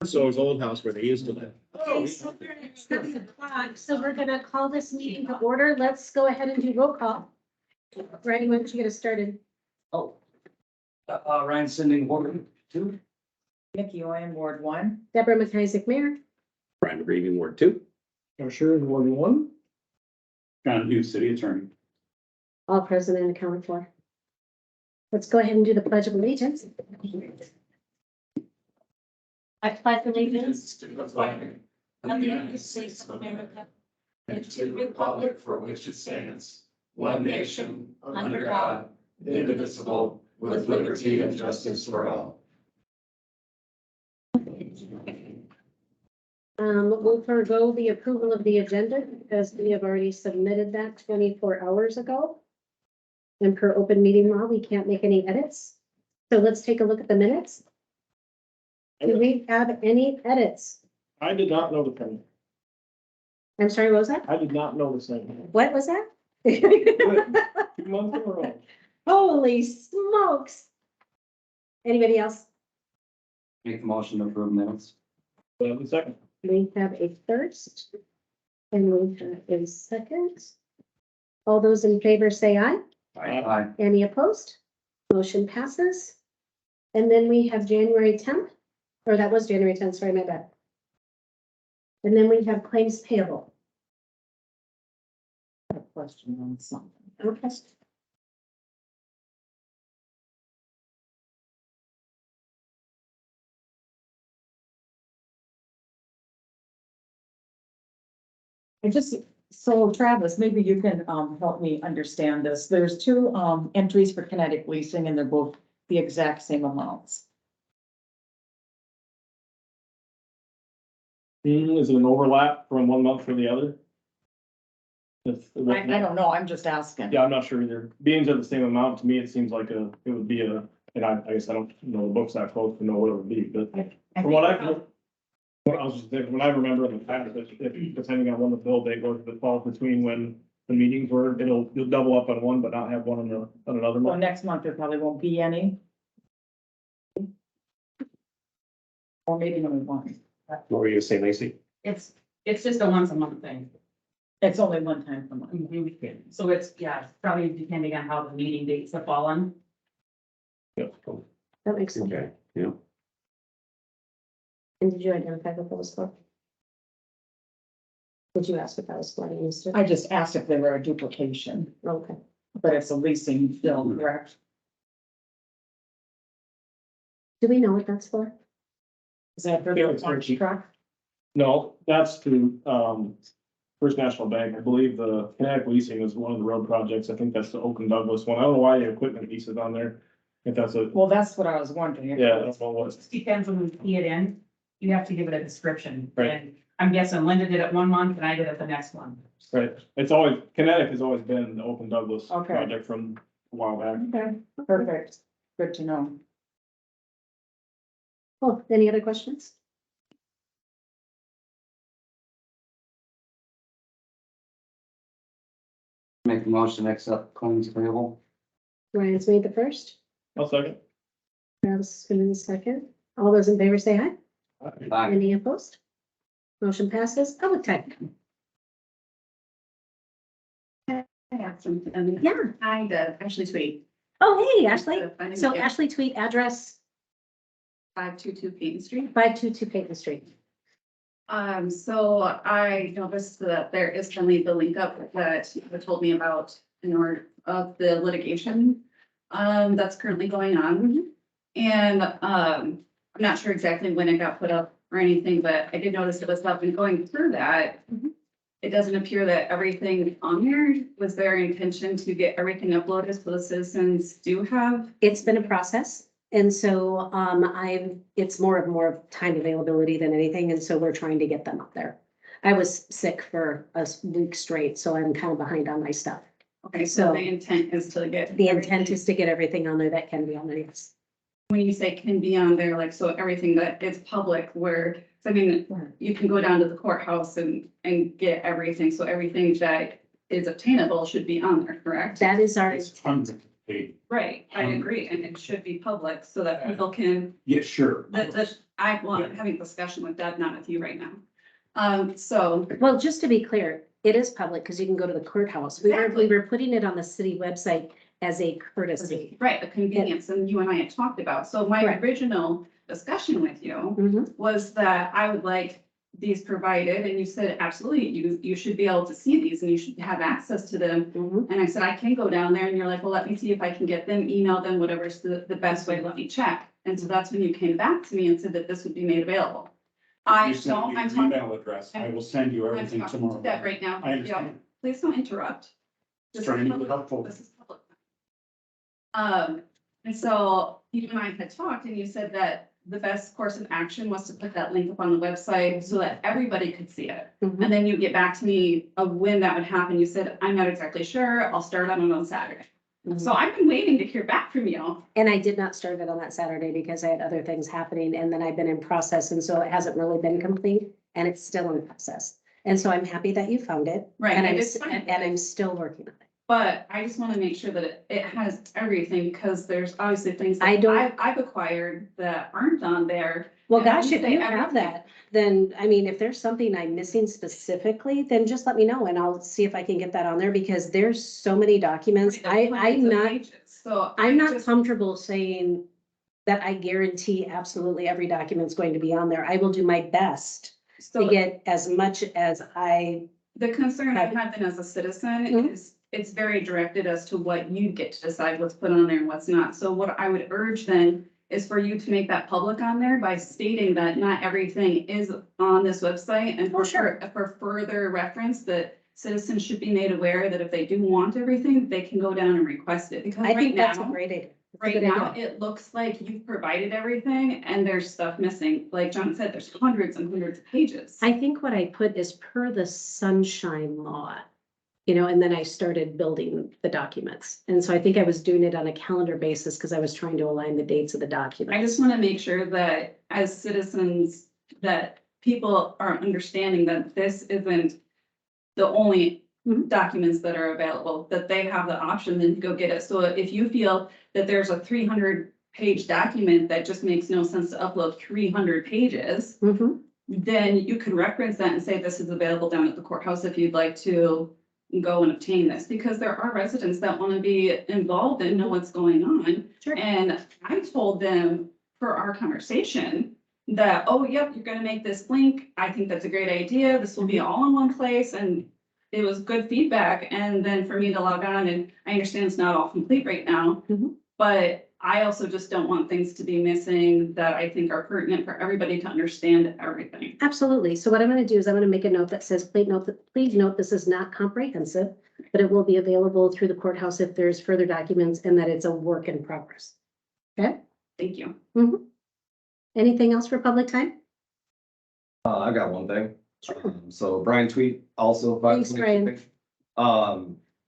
So his old house where they used to live. Okay, so we're at 7 o'clock, so we're gonna call this meeting to order. Let's go ahead and do roll call. Randy, why don't you get us started? Oh. Ryan Sending, Ward 2. Nikki Owen, Ward 1. Deborah McIsaac, Mayor. Brian McGreevy, Ward 2. Sure, Ward 1. John Hughes, City Attorney. All present and accounted for. Let's go ahead and do the pledge of allegiance. I pledge allegiance to the flag of the United States of America and to the republic for which it stands, one nation, under God, indivisible, with liberty and justice for all. We'll forego the approval of the agenda because we have already submitted that 24 hours ago. And per open meeting law, we can't make any edits. So let's take a look at the minutes. Do we have any edits? I did not know the thing. I'm sorry, what was that? I did not know the thing. What was that? 2 months in a row. Holy smokes. Anybody else? Make the motion to approve minutes. 7 seconds. We have a first. And we have a second. All those in favor say aye. Aye. Any opposed? Motion passes. And then we have January 10th, or that was January 10th, sorry, my bad. And then we have claims payable. A question on something. Okay. So Travis, maybe you can help me understand this. There's two entries for kinetic leasing and they're both the exact same amounts. Is it an overlap from 1 month to the other? I don't know, I'm just asking. Yeah, I'm not sure either. Beings are the same amount. To me, it seems like it would be and I guess I don't know the books that close to know what it would be, but from what I was just thinking, when I remember in the past, if depending on when the bill date was, if it falls between when the meetings were, you'll double up on one, but not have one on another Well, month. next month there probably won't be any. Or maybe only one. What were you gonna say, Lacey? It's just a once a month thing. It's only one time per month. So it's, yeah, it's probably depending on how the meeting dates have fallen. Yeah, cool. That makes sense. Okay, yeah. And did you identify what that was for? Did you ask if that was for any use? I just asked if they were a duplication, Okay. but it's a leasing bill, correct? Do we know what that's for? Is that for Yeah, the it's orange cheap. truck? No, that's to, First National Bank. I believe the kinetic leasing is one of the road projects. I think that's the Oak and Douglas one. I don't know why the equipment piece is on there. If that's a, Well, that's what I was wondering. yeah, I don't know what. It depends on who key it in. You have to give it a description. Right. And I'm guessing Linda did it 1 month and I did it the next one. Right, it's always, kinetic has always been the Oak and Douglas Okay. project from a while back. Okay, perfect. Good to know. Oh, any other questions? Make the motion to accept claims payable. Ryan's made the first. I'll second. Travis is in the second. All those in favor say aye. Aye. Any opposed? Motion passes. Public time. I have some, Yeah. hi, Ashley Tweed. Oh, hey, Ashley. Finding So you. Ashley tweet address 522 Peyton Street. 522 Peyton Street. So I noticed that there is currently the link up that you told me about in order of the litigation that's currently going on. And I'm not sure exactly when it got put up or anything, but I did notice it was up, and going through that. It doesn't appear that everything on there was their intention to get everything uploaded so the citizens do have. It's been a process. And so it's more of time availability than anything. And so we're trying to get them up there. I was sick for a week straight, so I'm kind of behind on my stuff. Okay, So- so the intent is to get. The intent is to get everything on there that can be on there. Yes. When you say can be on there, like, so everything that is public where, I mean, you can go down to the courthouse and get everything, so everything that is obtainable should be on there, correct? That is our, It's hundreds of pages. Right, I agree, and it should be public so that people can, Yeah, sure. I'm having a discussion with Deb, not with you right now. So, Well, just to be clear, it is public because you can go to the courthouse. We Exactly. were putting it on the city website as a courtesy. right, the convenience, and you and I had talked about, so my Correct. original discussion with you Mhm. was that I would like these provided, and you said, absolutely, you should be able to see these, and you should have access to them. Mhm. And I said, I can go down there, and you're like, well, let me see if I can get them, email them, whatever's the best way, let me check. And so that's when you came back to me and said that this would be made available. I You send don't, me I'm your talking, email address. I will send you I'm everything talking tomorrow. to Deb right now. I understand. Please don't interrupt. This is Trying to be public- helpful. This is public. And so you and I had talked, and you said that the best course of action was to put that link up on the website so that everybody could see it. Mhm. And then you get back to me of when that would happen. You said, I'm not exactly sure. I'll start on it on Saturday. Mhm. So I've been waiting to hear back from you. And I did not start it on that Saturday because I had other things happening and then I've been in process and so it hasn't really been complete and it's still in process. And so I'm happy that you found it. Right, And I I'm, did s- find it. and I'm still working on it. But I just want to make sure that it has everything, because there's obviously things I that don't- I've acquired that aren't on there. Well, And when gosh, you if say you have everything- that, then, I mean, if there's something I'm missing specifically, then just let me know and I'll see if I can get that on there because there's so many documents. There's hundreds I'm of not, pages. So I'm not just- comfortable saying that I guarantee absolutely every document's going to be on there. I will do my best to So get as much as I, the concern I have then as a citizen Mhm. is it's very directed as to what you get to decide what's put on there and what's not. So what I would urge then is for you to make that public on there by stating that not everything is on this website, and Oh, sure. for further reference, that citizens should be made aware that if they do want everything, they can go down and request it, because I right think that's a now, great idea. That's a right good now, idea. it looks like you've provided everything and there's stuff missing. Like John said, there's hundreds and hundreds of pages. I think what I put is per the sunshine law, you know, and then I started building the documents. And so I think I was doing it on a calendar basis because I was trying to align the dates of the I documents. just want to make sure that as citizens, that people are understanding that this isn't the only Mhm. documents that are available, that they have the option then to go get it. So if you feel that there's a 300-page document that just makes no sense to upload 300 pages, Mhm. then you could reference that and say this is available down at the courthouse if you'd like to go and obtain this, because there are residents that want to be involved and know what's going on. Sure. And I told them for our conversation that, oh, yep, you're gonna make this link. I think that's a great idea. This will be all in one place, and it was good feedback. And then for me to log on, and I understand it's not all complete right now, Mhm. but I also just don't want things to be missing that I think are pertinent for everybody to understand everything. Absolutely. So what I'm gonna do is I'm gonna make a note that says, please note this is not comprehensive, but it will be available through the courthouse if there's further documents and that it's a work in progress. Okay? Thank you. Mhm. Anything else for public time? I've got one thing. Sure. So Brian Tweet also. Thanks, Brian.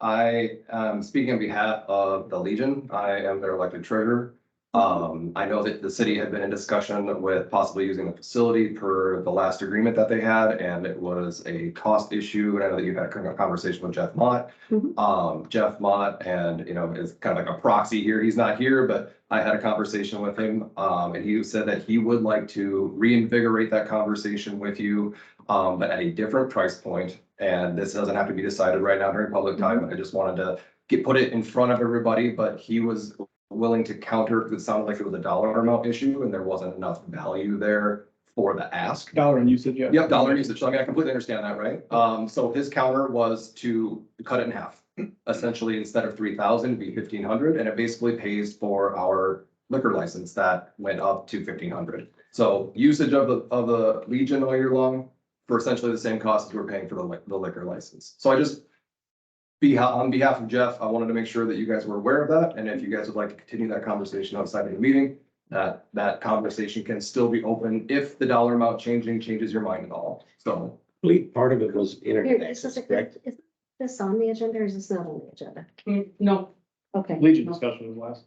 I am speaking on behalf of the Legion. I am their elected treasurer. I know that the city had been in discussion with possibly using the facility per the last agreement that they had, and it was a cost issue. And I know that you had a conversation with Jeff Mott. Jeff Mott, and is kind of like a proxy here. He's not here, but I had a conversation with him, and he said that he would like to reinvigorate that conversation with you, but at a different price point. And this doesn't have to be decided right now during public time. I just wanted to put it in front of everybody, but he was willing to counter, because it sounded like it was a dollar amount issue and there wasn't enough value there for the ask. Dollar and usage, yeah. Yep, dollar usage. So I mean, I completely understand that, right? So his counter was to cut it in half. Essentially, instead of 3,000, it'd be 1,500, and it basically pays for our liquor license that went up to 1,500. So usage of the Legion all year long for essentially the same cost as we're paying for the liquor license. So I just, on behalf of Jeff, I wanted to make sure that you guys were aware of that, and if you guys would like to continue that conversation outside of the meeting, that conversation can still be open if the dollar amount changes your mind at all. So Part of it was Here, internet is access, this, correct? is this on the agenda or is this not on the agenda? No, Okay. Legion discussion was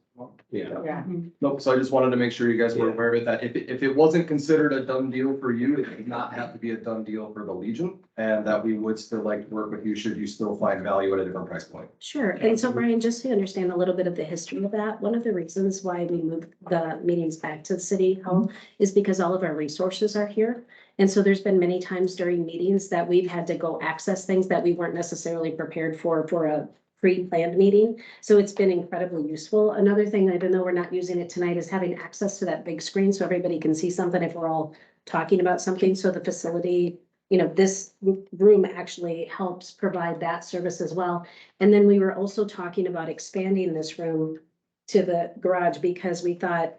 Yeah. Yeah. Nope, so I just wanted to make sure you guys were aware of it, that if it wasn't considered a done deal for you, it did not have to be a done deal for the Legion. And that we would still like to work with you, should you still find value at a different price point. Sure. And so Brian, just to understand a little bit of the history of that, one of the reasons why we moved the meetings back to the city hall is because all of our resources are here. And so there's been many times during meetings that we've had to go access things that we weren't necessarily prepared for a pre-planned meeting. So it's been incredibly useful. Another thing, even though we're not using it tonight, is having access to that big screen so everybody can see something if we're all talking about something. So the facility, you know, this room actually helps provide that service as well. And then we were also talking about expanding this room to the garage because we thought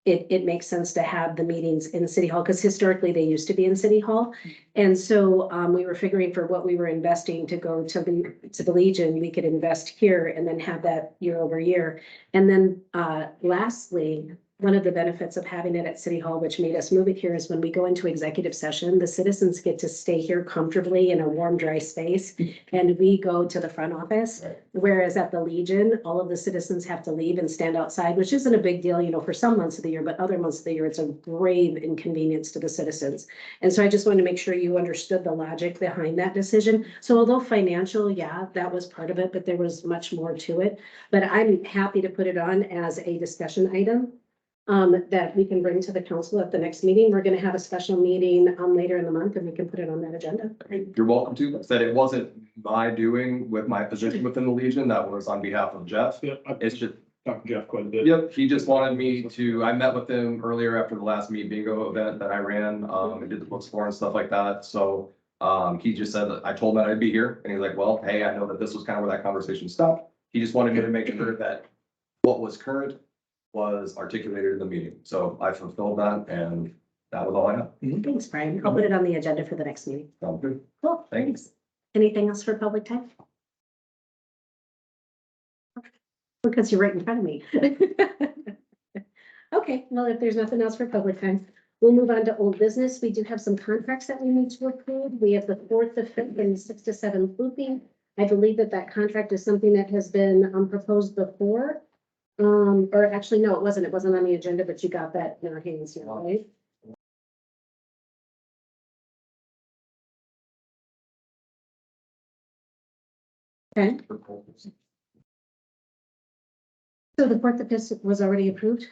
it makes sense to have the meetings in City Hall, because historically they used to be in City Hall. And so we were figuring for what we were investing to go to the Legion, we could invest here and then have that year over year. And then lastly, one of the benefits of having it at City Hall, which made us move it here, is when we go into executive session, the citizens get to stay here comfortably in a warm, dry space. And we go to the front office. Whereas at the Legion, all of the citizens have to leave and stand outside, which isn't a big deal, you know, for some months of the year, but other months of the year, it's a grave inconvenience to the citizens. And so I just wanted to make sure you understood the logic behind that decision. So although financial, yeah, that was part of it, but there was much more to it. But I'm happy to put it on as a discussion item that we can bring to the council at the next meeting. We're gonna have a special meeting later in the month and we can put it on that agenda. You're welcome to. Like I said, it wasn't my doing with my position within the Legion. That was on behalf of Jeff. Yep, I've It's just, talked to Jeff quite a bit. yep, he just wanted me to, I met with him earlier after the last Meet Bingo event that I ran, and did the books for and stuff like that. So he just said that I told him that I'd be here, and he's like, well, hey, I know that this was kind of where that conversation stopped. He just wanted me to make sure that what was current was articulated in the meeting. So I fulfilled that, and that was all I have. Thanks, Brian. I'll put it on the agenda for the next meeting. Sounds good. Cool, Thanks. thanks. Anything else for public time? Because you're right in front of me. Okay, well, if there's nothing else for public time, we'll move on to old business. We do have some contracts that we need to approve. We have the 4th, the 5th, and the 6th to 7th looping. I believe that contract is something that has been proposed before. Or actually, no, it wasn't. It wasn't on the agenda, but you got that in our hands here, right? Okay. So the 4th, the 5th was already approved?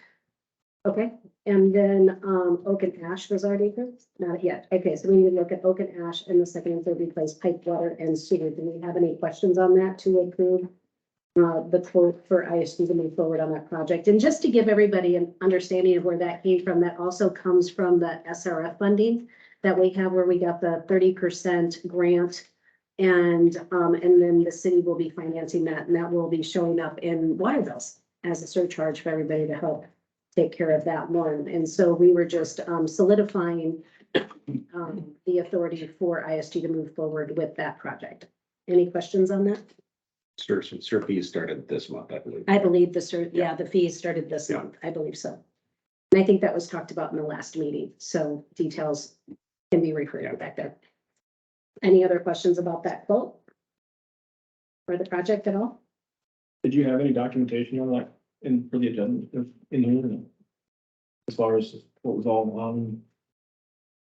Okay, and then Oak and Ash was already approved? Not yet. Okay, so we need to look at Oak and Ash and the 2nd and 3rd replace pipe, water, and sewer. Do we have any questions on that to approve the quote for ISD to move forward on that project? And just to give everybody an understanding of where that came from, that also comes from the SRF funding that we have, where we got the 30% grant. And then the city will be financing that, and that will be showing up in water bills as a surcharge for everybody to help take care of that one. And so we were just solidifying the authority for ISG to move forward with that project. Any questions on that? Sir fees started this month, I believe. I believe the fees started this month. I believe so. And I think that was talked about in the last meeting. So details can be referred to back there. Any other questions about that quote? For the project at all? Did you have any documentation on that for the agenda in here? As far as what was all on?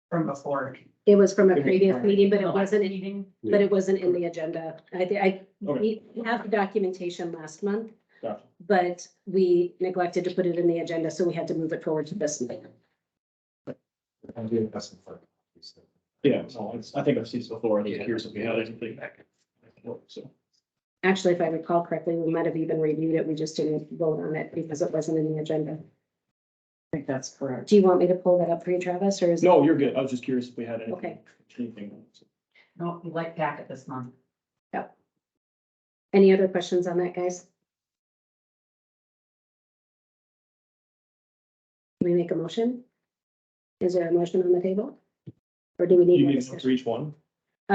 From before. It was from a previous meeting, but it The last wasn't, meeting. but it wasn't in the agenda. Okay. We have the documentation last month, Gotcha. but we neglected to put it in the agenda, so we had to move it forward to this meeting. Yeah, no, I think I've seen this before. I was curious if we had anything back. So, Actually, if I recall correctly, we might have even reviewed it. We just didn't vote on it because it wasn't in the agenda. I think that's correct. Do you want me to pull that up for you, Travis, or is? no, you're good. I was just curious if we had anything. Okay. Anything. No, we like packet this month. Any other questions on that, guys? Can we make a motion? Is there a motion on the table? Or do we need You more need one for discussion? each one?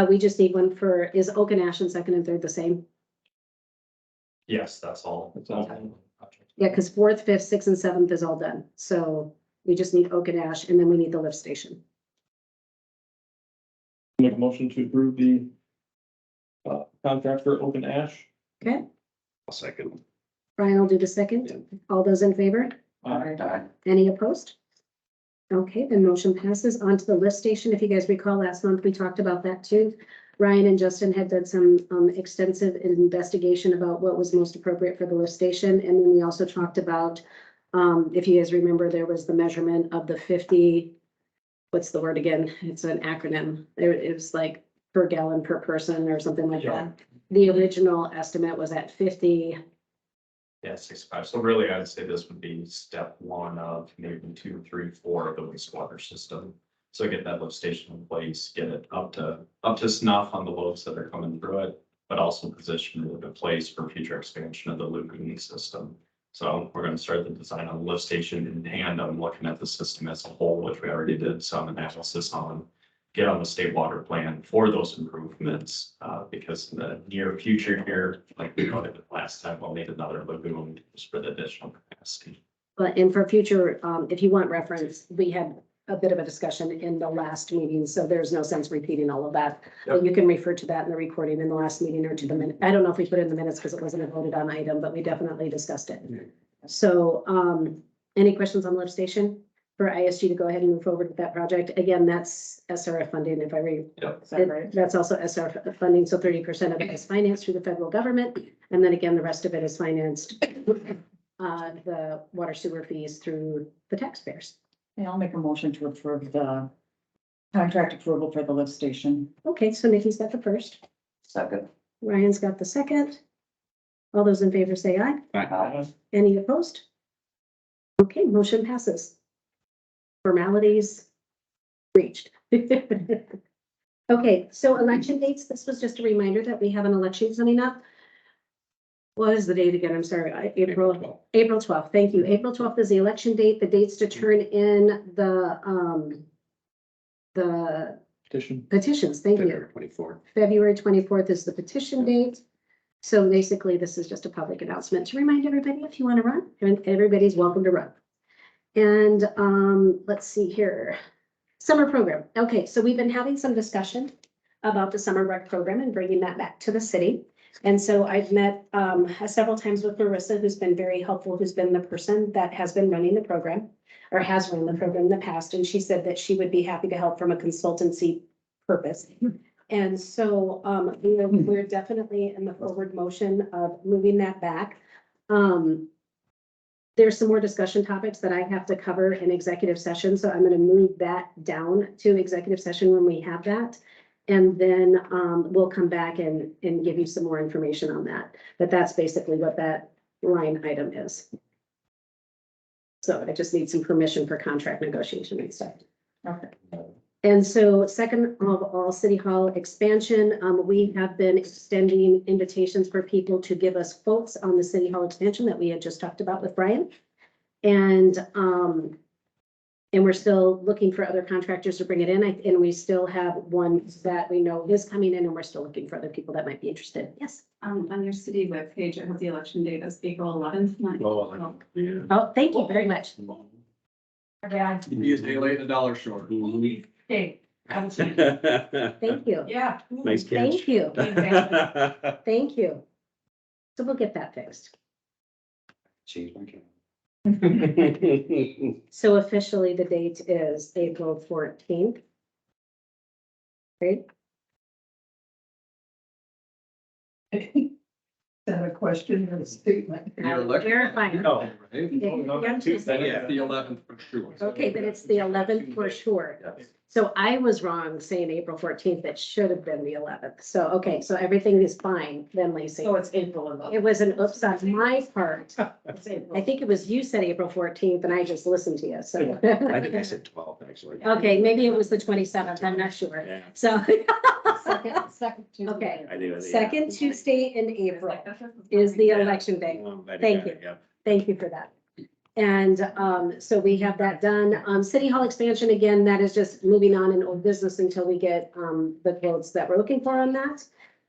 We just need one for, is Oak and Ash and 2nd and 3rd the same? Yes, that's all. That's all. Yeah, because 4th, 5th, 6th, and 7th is all done. So we just need Oak and Ash, and then we need the lift station. Make a motion to approve the contract for Open Ash. Okay, I'll second. Brian will do the second. All those in favor? Any opposed? Okay, the motion passes on to the lift station. If you guys recall, last month we talked about that too. Ryan and Justin had done some extensive investigation about what was most appropriate for the lift station. And then we also talked about, if you guys remember, there was the measurement of the 50, what's the word again? It's an acronym. It was like per gallon per person or something like that. The original estimate was at 50. Yeah, 65. So really, I'd say this would be step one of maybe 2, 3, 4 of the wastewater system. So get that lift station in place, get it up to snuff on the loads that are coming through it, but also position it in place for future expansion of the lagoon system. So we're going to start the design on the lift station in tandem, looking at the system as a whole, which we already did some analysis on. Get on the state water plan for those improvements, because in the near future here, like we noted last time, we'll need another lagoon just for the additional capacity. But and for future, if you want reference, we had a bit of a discussion in the last meeting, so there's no sense repeating all of that. But you can refer to that in the recording in the last meeting or to the minute. I don't know if we put it in the minutes because it wasn't a voted on item, but we definitely discussed it. So, any questions on lift station? For ISG to go ahead and move forward with that project. Again, that's SRF funding, if I read. Yep. Is that right? That's also SRF funding, so 30% of it is financed through the federal government. And then again, the rest of it is financed, the water sewer fees through the taxpayers. Yeah, I'll make a motion to approve the contract approval for the lift station. Okay, so Nikki's got the first, Second. Ryan's got the second. All those in favor say aye. Aye. Any opposed? Okay, motion passes. Formalities reached. Okay, so election dates, this was just a reminder that we have an election coming up. What is the date again? I'm sorry, April 12th. Thank you. April 12th is the election date. The dates to turn in the petitions. Thank you. 24. February 24th is the petition date. So basically, this is just a public announcement to remind everybody if you want to run, and everybody's welcome to run. And let's see here. Summer program. Okay, so we've been having some discussion about the summer rec program and bringing that back to the city. And so I've met several times with Marissa, who's been very helpful, who's been the person that has been running the program or has run the program in the past. And she said that she would be happy to help from a consultancy purpose. And so we're definitely in the forward motion of moving that back. There's some more discussion topics that I have to cover in executive session, so I'm going to move that down to executive session when we have that. And then we'll come back and give you some more information on that. But that's basically what that line item is. So I just need some permission for contract negotiation and stuff. Okay. And so second of all, City Hall expansion, we have been extending invitations for people to give us quotes on the City Hall expansion that we had just talked about with Brian. And we're still looking for other contractors to bring it in. And we still have one that we know is coming in, and we're still looking for other people that might be interested. Yes. On your city webpage, it has the election date as April 11th. Oh, thank you very much. Okay, Be a day late, $1 short. hey, Thank you. yeah. Nice catch. Thank you. Thank you. So we'll get that fixed. Change my camera. So officially, the date is April 14th. Right? Is that a question or a statement? Your election. Verifying. No. Right? Yeah. The 11th for sure. Okay, then it's the 11th for sure. Yes. So I was wrong saying April 14th. It should have been the 11th. So, okay, so everything is fine then, Lacey. So it's April 11th. It was an oops on my part. It's April. I think it was you said April 14th and I just listened to you, so. I think I said 12, actually. Okay, maybe it was the 27th. I'm not sure. Yeah, So, Second Tuesday. okay. I do. Second Tuesday in April is the election day. Thank you. Thank you for that. And so we have that done. City Hall expansion, again, that is just moving on in old business until we get the quotes that we're looking for on that.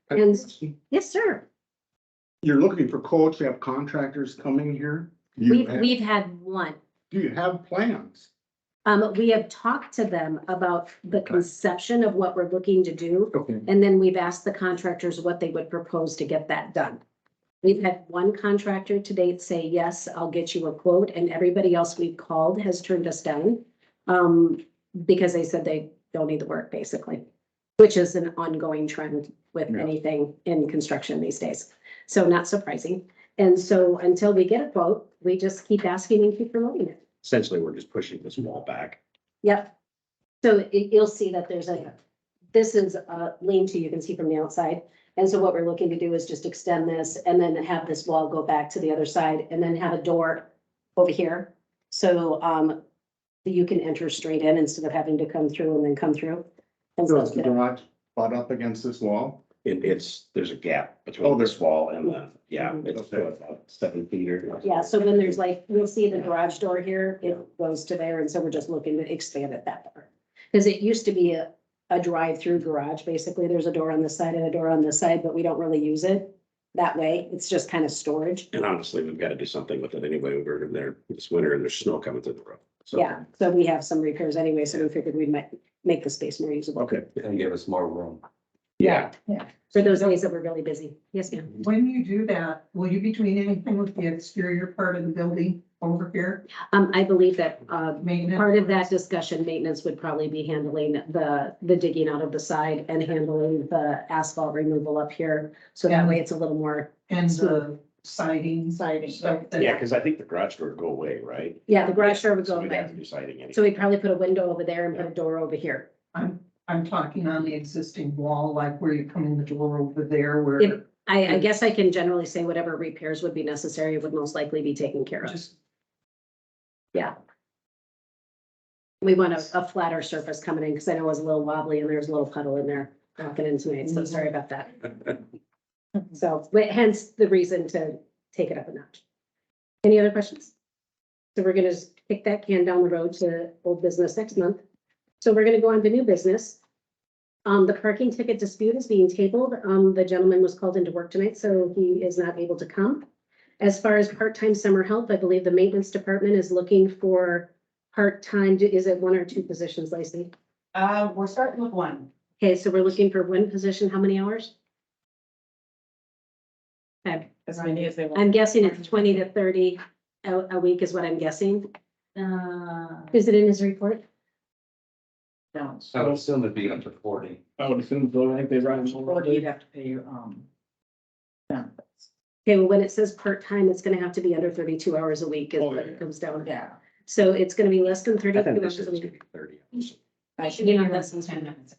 And yes, sir. You're looking for quotes, you have contractors coming here? Do We've had one. you have plans? We have talked to them about the conception of what we're looking to do. Okay. And then we've asked the contractors what they would propose to get that done. We've had one contractor to date say, yes, I'll get you a quote, and everybody else we've called has turned us down. Because they said they don't need the work, basically, which is an ongoing trend with Yeah. anything in construction these days. So not surprising. And so until we get a quote, we just keep asking and keep promoting it. Essentially, we're just pushing this wall back. Yep. So you'll see that this is a lean-to, you can see from the outside. And so what we're looking to do is just extend this and then have this wall go back to the other side and then have a door over here. So, you can enter straight in instead of having to come through and then come through. And So so, is the garage butt up against this wall? There's a gap Oh, between there's- this wall and the, yeah, it's about 7 feet or. yeah, so when there's like, you'll see the garage door here, it goes to there. And so we're just looking to expand it that far. Because it used to be a drive-through garage. Basically, there's a door on this side and a door on this side, but we don't really use it that way. It's just kind of storage. And honestly, we've got to do something with it anyway. We're in there this winter and there's snow coming through the road. So, Yeah, so we have some repairs anyway, so we figured we might make the space more usable. okay, And give us more room. yeah, For those days that we're really busy. Yes, ma'am. When you do that, will you be doing anything with the exterior part of the building over here? I believe that, Maintenance? part of that discussion, maintenance would probably be handling the digging out of the side and handling the asphalt removal up here. So that way it's a little more, And the siding? Siding. Stuff that- yeah, because I think the garage door would go away, right? yeah, the garage door would So go we'd have away. to do siding anyway. So we'd probably put a window over there and put a door over here. I'm talking on the existing wall, like where you come in the door over there If, where I guess I can generally say whatever repairs would be necessary would most likely be taken care of. just, Yeah. We want a flatter surface coming in, because I know it was a little wobbly and there's a little puddle in there walking in tonight, so sorry about that. So, but hence the reason to take it up a notch. Any other questions? So we're gonna just kick that can down the road to old business next month. So we're gonna go on to new business. The parking ticket dispute is being tabled. The gentleman was called into work tonight, so he is not able to come. As far as part-time summer help, I believe the maintenance department is looking for part-time, is it 1 or 2 positions, Lacey? We're starting with one. Okay, so we're looking for 1 position, how many hours? Okay, As many as they want. I'm guessing it's 20 to 30 a week is what I'm guessing. Uh, Is it in his report? No. I would assume it'd be up to 40. I would assume, so I think they run. Or you'd have to pay, benefits. Okay, well, when it says part-time, it's gonna have to be under 32 hours a week is Oh, what yeah. it comes down. Yeah. So it's gonna be less than I 32 think this hours is a gonna week. be 30. I should, you know, that's 10 minutes.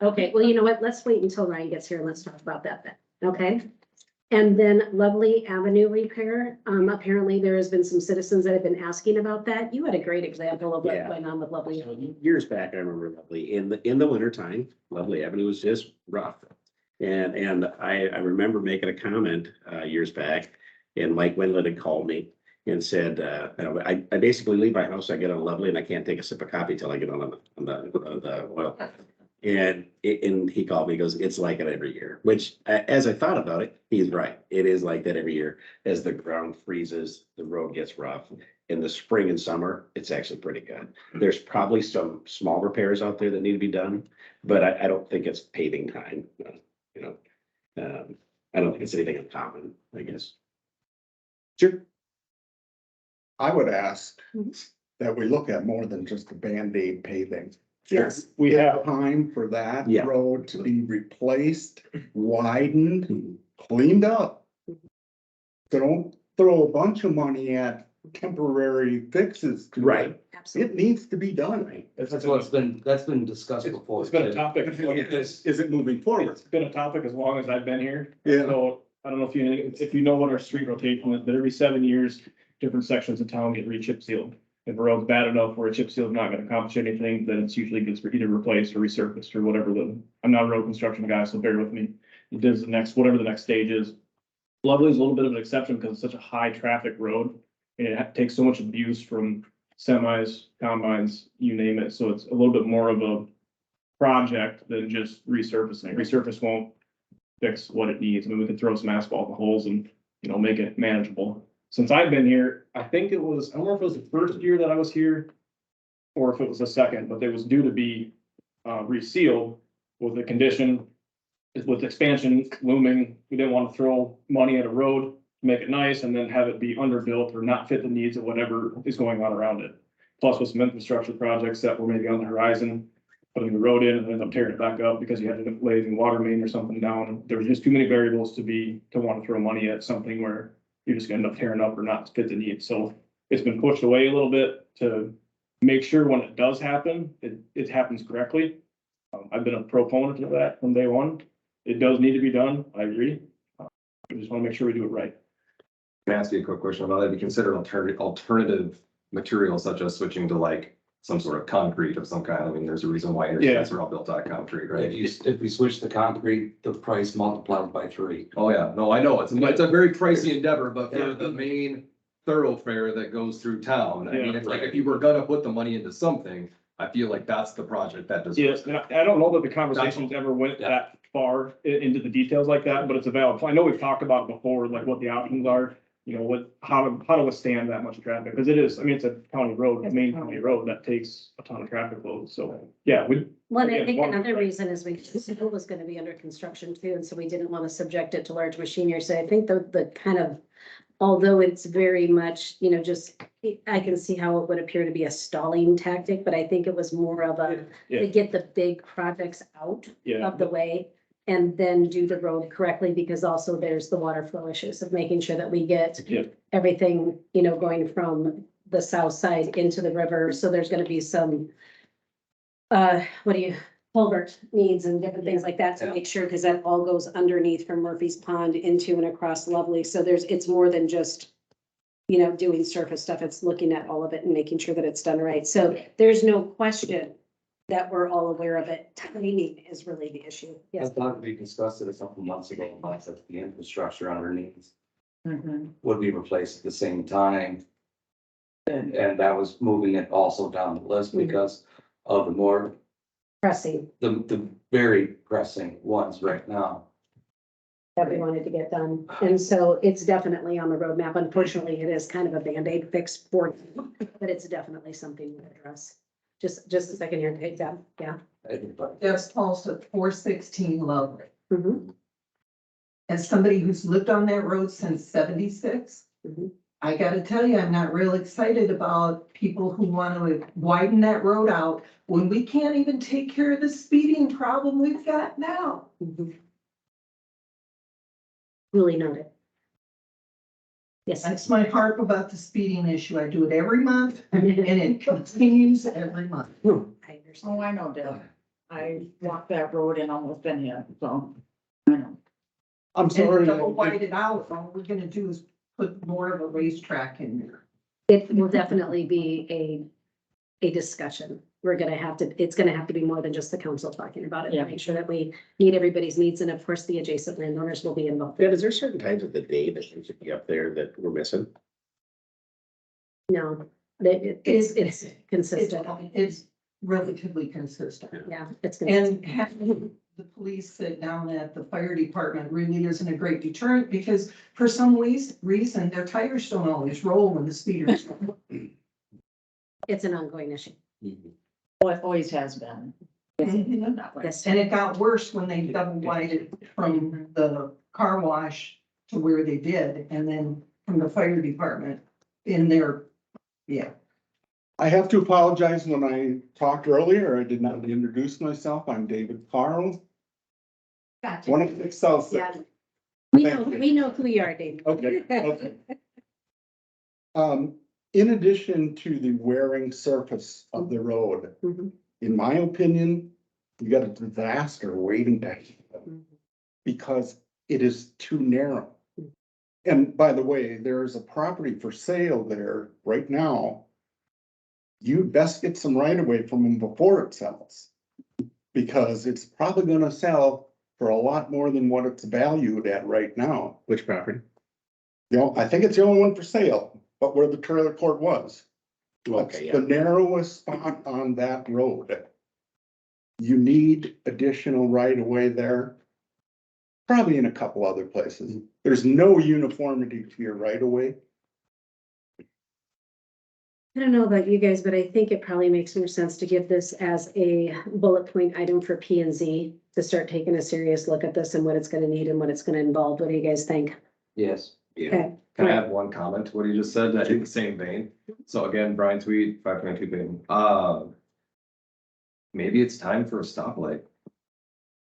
Okay, well, you know what? Let's wait until Ryan gets here and let's talk about that then, okay? And then Lovely Avenue repair, apparently there has been some citizens that have been asking about that. You had a great example of what's Yeah. going on with Lovely. Years back, I remember Lovely, in the winter time, Lovely Avenue was just rough. And I remember making a comment, years back, and Mike Wendland had called me and said, I basically leave my house, I get on Lovely, and I can't take a sip of coffee till I get on the oil. And he called me, he goes, it's like it every year, which as I thought about it, he's right. It is like that every year. As the ground freezes, the road gets rough. In the spring and summer, it's actually pretty good. There's probably some small repairs out there that need to be done, but I don't think it's paving time, you know. I don't think it's anything uncommon, I guess. Sure. I would ask Mhm. that we look at more than just the Band-Aid paving. Yes. We have, Time for that Yeah. road to be replaced, widened, Mhm. cleaned up. So don't throw a bunch of money at temporary fixes. to it. Right. It Absolutely. needs to be done. That's been discussed before. it's been a topic. Is it moving forward? It's been a topic as long as I've been here. Yeah. So I don't know if you know what our street rotation is, but every 7 years, different sections of town get re-chip sealed. If a road's bad enough where a chip seal is not gonna accomplish anything, then it's usually gets either replaced or resurfaced or whatever I'm not a road construction guy, so bear with me. It does whatever the next stage is. Lovely is a little bit of an exception because it's such a high traffic road. And it takes so much abuse from semis, combines, you name it. So it's a little bit more of a project than just resurfacing. Resurface won't fix what it needs. I mean, we could throw some asphalt in the holes and, make it manageable. Since I've been here, I think it was, I don't know if it was the first year that I was here or if it was the second, but it was due to be resealed with the condition with expansion looming, we didn't want to throw money at a road, make it nice, and then have it be underbuilt or not fit the needs of whatever is going on around it. Plus with some infrastructure projects that were maybe on the horizon, putting the road in and then end up tearing it back up because you had to lay the water main or something down. There was just too many variables to want to throw money at something where you're just gonna end up tearing up or not fit the needs. So it's been pushed away a little bit to make sure when it does happen, it happens correctly. I've been a proponent of that from day one. It does need to be done. I agree. I just want to make sure we do it right. Can I ask you a quick question about that? Have you considered alternative materials such as switching to like some sort of concrete of some kind? I mean, there's a reason why interstates are all built out of concrete, right? If we switch to concrete, the price multiplies by 3. Oh, yeah, no, I know, it's a very pricey endeavor, but for the main thoroughfare that goes through town, I mean, it's like, if you were gonna put the money into something, I feel like that's the project that does. Yes, and I don't know that the conversations ever went that far into the details like that, but it's a valid point. I know we've talked about it before, like what the options are, you know, how to withstand that much traffic, because it is, I mean, it's a county road, a main county road that takes a ton of traffic loads, so, yeah, Well, and I again, think one- another reason is the school was gonna be under construction too, and so we didn't want to subject it to large machinery, so I think the kind of, although it's very much, you know, just, I can see how it would appear to be a stalling tactic, but I think it was more of a, Yeah. to get the big projects out yeah, of the way and then do the road correctly, because also there's the water flow issues of making sure that we get Yeah. everything, you know, going from the south side into the river. So there's gonna be some culvert needs and different things like that to Yeah. make sure, because that all goes underneath from Murphy's Pond into and across Lovely. So it's more than just, you know, doing surface stuff. It's looking at all of it and making sure that it's done right. So there's no question that we're all aware of it. Timing is really the issue. I Yes. thought we discussed it a couple months ago, about that the infrastructure underneath Mhm. would be replaced at the same time. And that was moving it also down the list because of the more, Pressing the very pressing ones right now. that we wanted to get done. And so it's definitely on the roadmap. Unfortunately, it is kind of a Band-Aid fix for, it, but it's definitely something to address. Just a second here, take that. Yeah. Everybody. Deb's Pulse at 416 Lovely. Mhm. As somebody who's lived on that road since 76, Mhm. I gotta tell you, I'm not real excited about people who want to widen that road out when we can't even take care of the speeding problem we've got now. Mhm. Really noted. Yes. That's my harp about the speeding issue. I do it every month and it continues every month. I understand. Oh, I know, Deb. I walked that road and almost been here, so I know. I'm And sorry. double wide it out, all we're gonna do is put more of a racetrack in there. It will definitely be a discussion. It's gonna have to be more than just the council talking about it, to Yeah. make sure that we meet everybody's needs, and of course, the adjacent landowners will be involved. Yeah, is there certain times of the day that you should be up there that we're missing? No, it's consistent. It's relatively consistent. Yeah, it's. And consistent. having the police sit down at the fire department really isn't a great deterrent because for some reason, their tires don't always roll when the speeders. It's an ongoing issue. Well, it always has been. Yes. And it got worse when they double widened from the car wash to where they did, and then from the fire department in their, yeah. I have to apologize when I talked earlier. I did not introduce myself. I'm David Carl, Gotcha. 106 South Yeah. Sixth. We Thank you. know who you are, Dave. Okay, okay. In addition to the wearing surface of the road, Mhm. in my opinion, you got a disaster waiting to happen because it is too narrow. And by the way, there's a property for sale there right now. You best get some right of way from them before it sells. Because it's probably gonna sell for a lot more than what it's valued at right now. Which property? You know, I think it's the only one for sale, but where the trailer court was. That's Okay, the yeah. narrowest spot on that road. You need additional right of way there. Probably in a couple other places. There's no uniformity to your right of way. I don't know about you guys, but I think it probably makes more sense to give this as a bullet point item for P and Z to start taking a serious look at this and what it's gonna need and what it's gonna involve. What do you guys think? Yes. Yeah, Okay, Can I have one comment to what you just said, that in the same vein? So again, Brian Tweed, 522 Bain. Maybe it's time for a stoplight.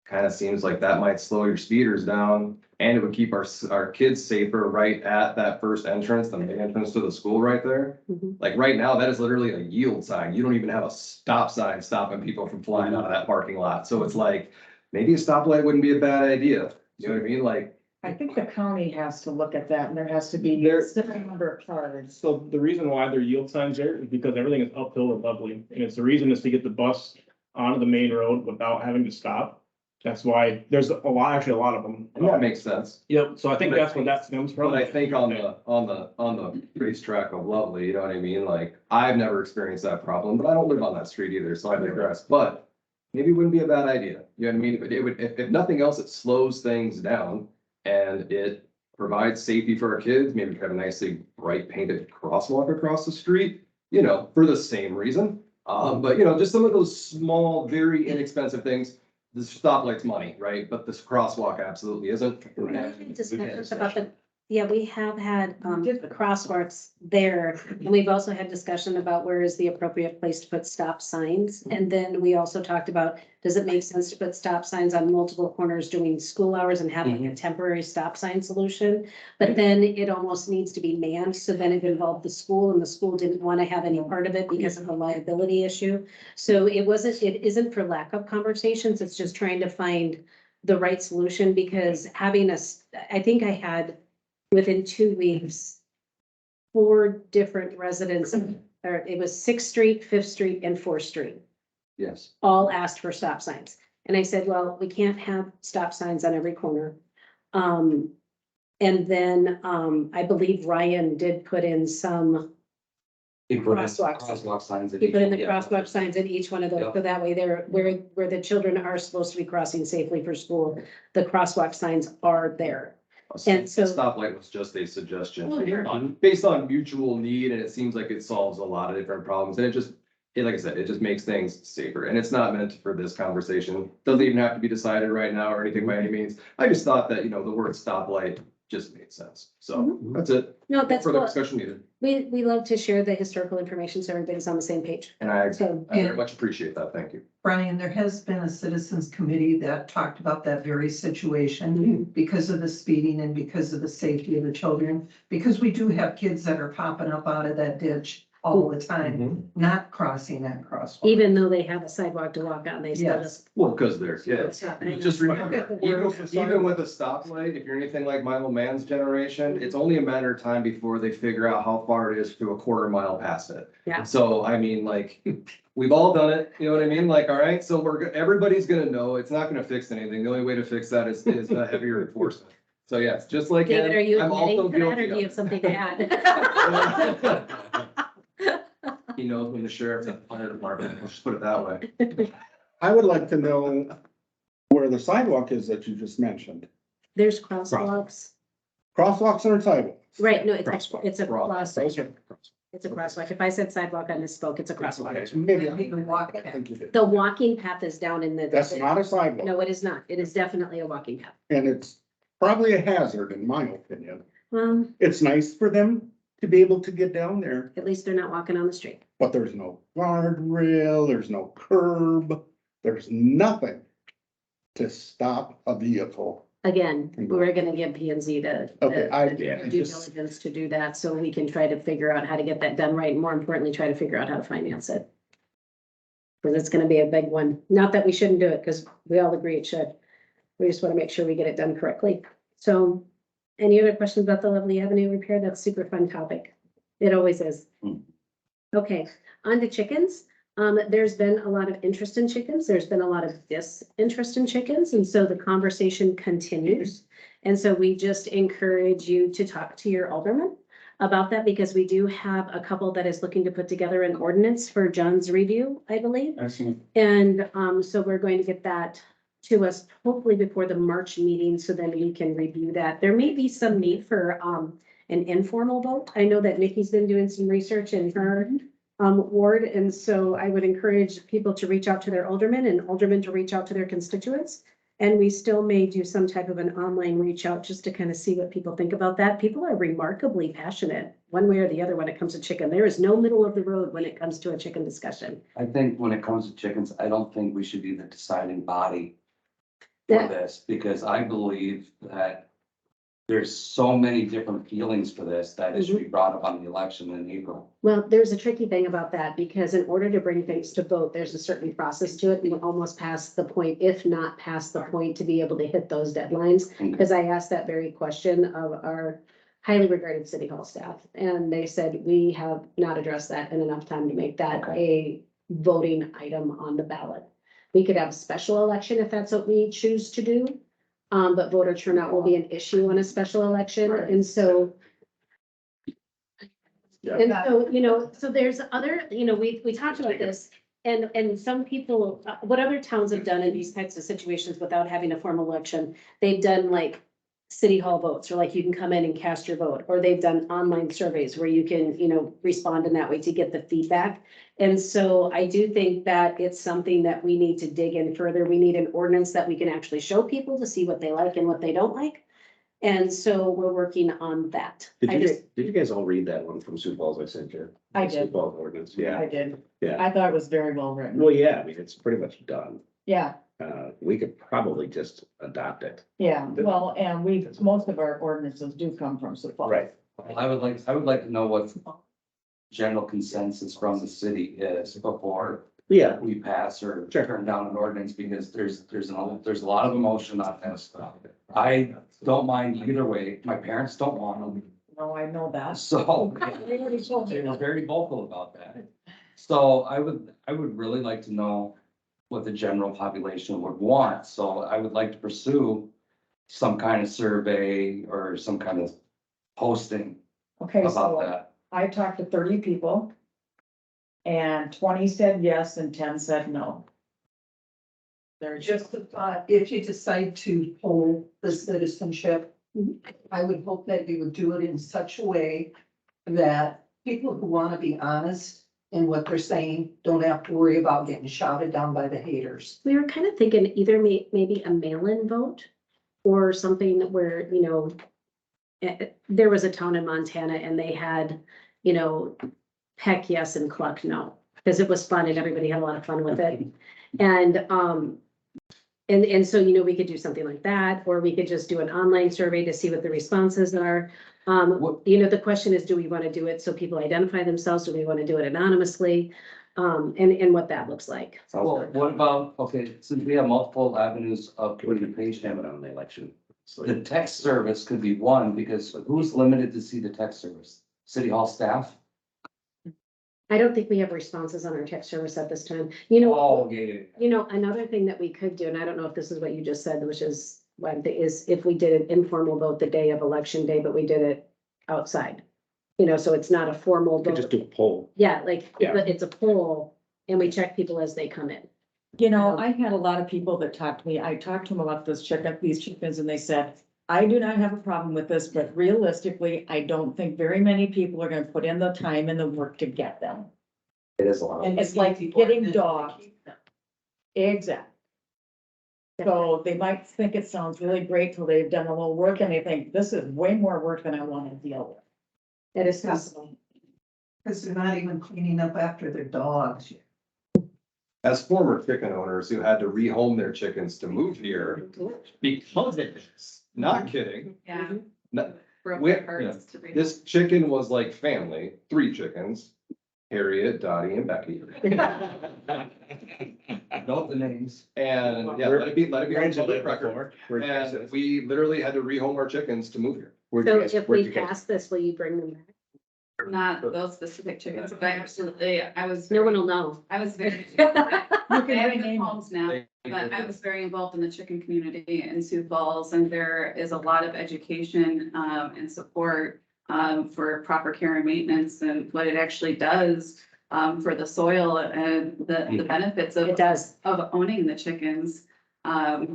Kind of seems like that might slow your speeders down, and it would keep our kids safer right at that first entrance, the main entrance to the school right there. Mhm. Like right now, that is literally a yield sign. You don't even have a stop sign stopping people from flying out of that parking lot. So it's like, maybe a stoplight wouldn't be a bad idea. You know what I mean? Like, I think the county has to look at that and there has to be There- a certain number of cars. So the reason why they're yield signs there is because everything is uphill and lovely, and it's the reason is to get the bus onto the main road without having to stop. That's why there's a lot, actually a lot of them. and that makes sense. Yep, so I think that's what that stems from. But I think on the racetrack of Lovely, you know what I mean? Like, I've never experienced that problem, but I don't live on that street either, so I digress. But maybe it wouldn't be a bad idea. You know what I mean? But it would, if nothing else, it slows things down and it provides safety for our kids. Maybe we could have a nicely bright painted crosswalk across the street, you know, for the same reason. But you know, just some of those small, very inexpensive things. The stoplight's money, right? But this crosswalk absolutely isn't. Discussions about the, yeah, we have had crosswalks there, and we've also had discussion about where is the appropriate place to put stop signs. And then we also talked about, does it make sense to put stop signs on multiple corners during school hours and have like a temporary stop sign solution? But then it almost needs to be manned, so then it involved the school, and the school didn't want to have any part of it because of the liability issue. So it isn't for lack of conversations, it's just trying to find the right solution, because having I think I had within 2 weeks, 4 different residents, or it was 6th Street, 5th Street, and 4th Street, Yes. all asked for stop signs. And I said, well, we can't have stop signs on every corner. And then, I believe Ryan did put in some, He put in Crosswalks. crosswalk signs. he put in the Yeah. crosswalk signs in each one of those, Yep. so that way they're, where the children are supposed to be crossing safely for school, the crosswalk signs are there. And so- Stoplight was just a suggestion, Oh, sure. based on mutual need, and it seems like it solves a lot of different problems, and like I said, it just makes things safer, and it's not meant for this conversation. Doesn't even have to be decided right now or anything by any means. I just thought that, you know, the word stoplight just made sense, so that's it. No, No that's further cool. discussion needed, We love to share the historical information so everybody's on the same page. and I So, very much appreciate that, thank you. Brian, there has been a citizens committee that talked about that very situation because of the speeding and because of the safety of the children. Because we do have kids that are popping up out of that ditch all the time, not crossing that crosswalk. even though they have a sidewalk to walk on, they still Yes. just. Well, because there's, yeah, just remember, even with a Even stoplight, if you're anything like my old man's generation, it's only a matter of time before they figure out how far it is to a quarter mile past it. Yeah. So, I mean, like, we've all done it, you know what I mean? Like, all right, so everybody's gonna know, it's not gonna fix anything. The only way to fix that is a heavier enforcement. So, yes, just like David, him, are you I'm admitting also to that, or guilty do of you have something to add? He knows when the sheriff's at the fire department, let's just put it that way. I would like to know where the sidewalk is that you just mentioned. There's crosswalks, Crosswalks or sidewalks? right, no, it's Crosswalk. a Those crosswalk, are- it's a crosswalk. If I said sidewalk, I misspoke, it's a crosswalk. Okay, maybe I You can walk it. think you did. The walking path is down in the. That's not a sidewalk, No, it is not. It is definitely a walking path. and it's probably a hazard, in my opinion. Well, It's nice for them to be able to get down there, at least they're not walking on the street. but there's no guardrail, there's no curb, there's nothing to stop a vehicle. Again, we're gonna give P and Z the Okay, due diligence to do that, so we can try to figure out how to get that done right, and more importantly, try to figure out how to finance it. Because it's gonna be a big one. Not that we shouldn't do it, because we all agree it should. We just want to make sure we get it done correctly. So, any other questions about the Lovely Avenue repair? That's a super fun topic. It always is. Okay, on to chickens. There's been a lot of interest in chickens. There's been a lot of disinterest in chickens, and so the conversation continues. And so we just encourage you to talk to your alderman about that, because we do have a couple that is looking to put together an ordinance for John's review, I believe. Excellent. And so we're going to get that to us hopefully before the March meeting, so then we can review that. There may be some need for an informal vote. I know that Nikki's been doing some research in her ward. And so I would encourage people to reach out to their aldermen and aldermen to reach out to their constituents. And we still may do some type of an online reach out just to kind of see what people think about that. People are remarkably passionate one way or the other when it comes to chicken. There is no middle of the road when it comes to a chicken discussion. I think when it comes to chickens, I don't think we should be the deciding body for Yeah. this, because I believe that there's so many different feelings for this that it should be brought up on the election in April. Well, there's a tricky thing about that because in order to bring things to vote, there's a certain process to it. You almost past the point, if not past the point, to be able to hit those deadlines. Because I asked that very question of our highly regarded city hall staff, and they said, we have not addressed that in enough time to make that a voting item on the ballot. We could have a special election if that's what we choose to do. But voter turnout will be an issue in a special election, and so. And so, so there's other, we talked about this, and some people, what other towns have done in these types of situations without having a formal election, they've done like city hall votes, or like you can come in and cast your vote, or they've done online surveys where you can, respond in that way to get the feedback. And so I do think that it's something that we need to dig in further. We need an ordinance that we can actually show people to see what they like and what they don't like. And so we're working on that. Did you guys all read that one from Sioux Falls I sent you? I Sioux did. Falls ordinance, yeah, I did. yeah. I thought it was very well written. Well, yeah, I mean, it's pretty much done. Yeah, We could probably just adopt it. yeah. Well, and most of our ordinances do come from Sioux Falls. Well, I would like to know what general consensus from the city is before Yeah, we pass or Sure. turn down an ordinance, because there's a lot of emotion on this. I don't mind either way. My parents don't want them, No, I know that. so They already told they me. were very vocal about that. So I would really like to know what the general population would want. So I would like to pursue some kind of survey or some kind of posting Okay, about so that. I talked to 30 people. And 20 said yes and 10 said no. They're Just a thought, if you decide to poll the citizenship, I would hope that you would do it in such a way that people who want to be honest in what they're saying don't have to worry about getting shouted down by the haters. We were kind of thinking either maybe a mail-in vote or something where, there was a town in Montana and they had, heck yes and cluck no, because it was fun and everybody had a lot of fun with it. And so, we could do something like that, or we could just do an online survey to see what the responses are. The question is, do we want to do it so people identify themselves? Do we want to do it anonymously? And what that looks like. Well, what about, okay, since we have multiple avenues of communication, have it on the election. So the text service could be one, because who's limited to see the text service? City hall staff? I don't think we have responses on our text service at this time. Oh, yeah. Another thing that we could do, and I don't know if this is what you just said, which is one thing, is if we did an informal vote the day of election day, but we did it outside. So it's not a formal we could just vote. do a poll. Yeah, Yeah. it's a poll and we check people as they come in. I had a lot of people that talked to me. I talked to them about these chickens, and they said, I do not have a problem with this, but realistically, I don't think very many people are gonna put in the time and the work to get them. It is a lot. And It's like getting dogs. Exactly. So they might think it sounds really great till they've done a little work and they think, this is way more work than I want to deal with. That is possible. Because they're not even cleaning up after their dogs. As former chicken owners who had to rehome their chickens to move here because of this, not kidding. Yeah. No, Broke we- their hearts to read. This chicken was like family, 3 chickens, Harriet, Dottie, and Becky. Note the names. And yeah, let it be on public record. And we literally had to rehome our chickens to move here. So if we pass this, will you bring them back? Not those specific chickens, but I was. No one will know. I was very. You I can have rename new them. homes now, but I was very involved in the chicken community in Sioux Falls, and there is a lot of education and support for proper care and maintenance and what it actually does for the soil and the benefits It of does. owning the chickens. I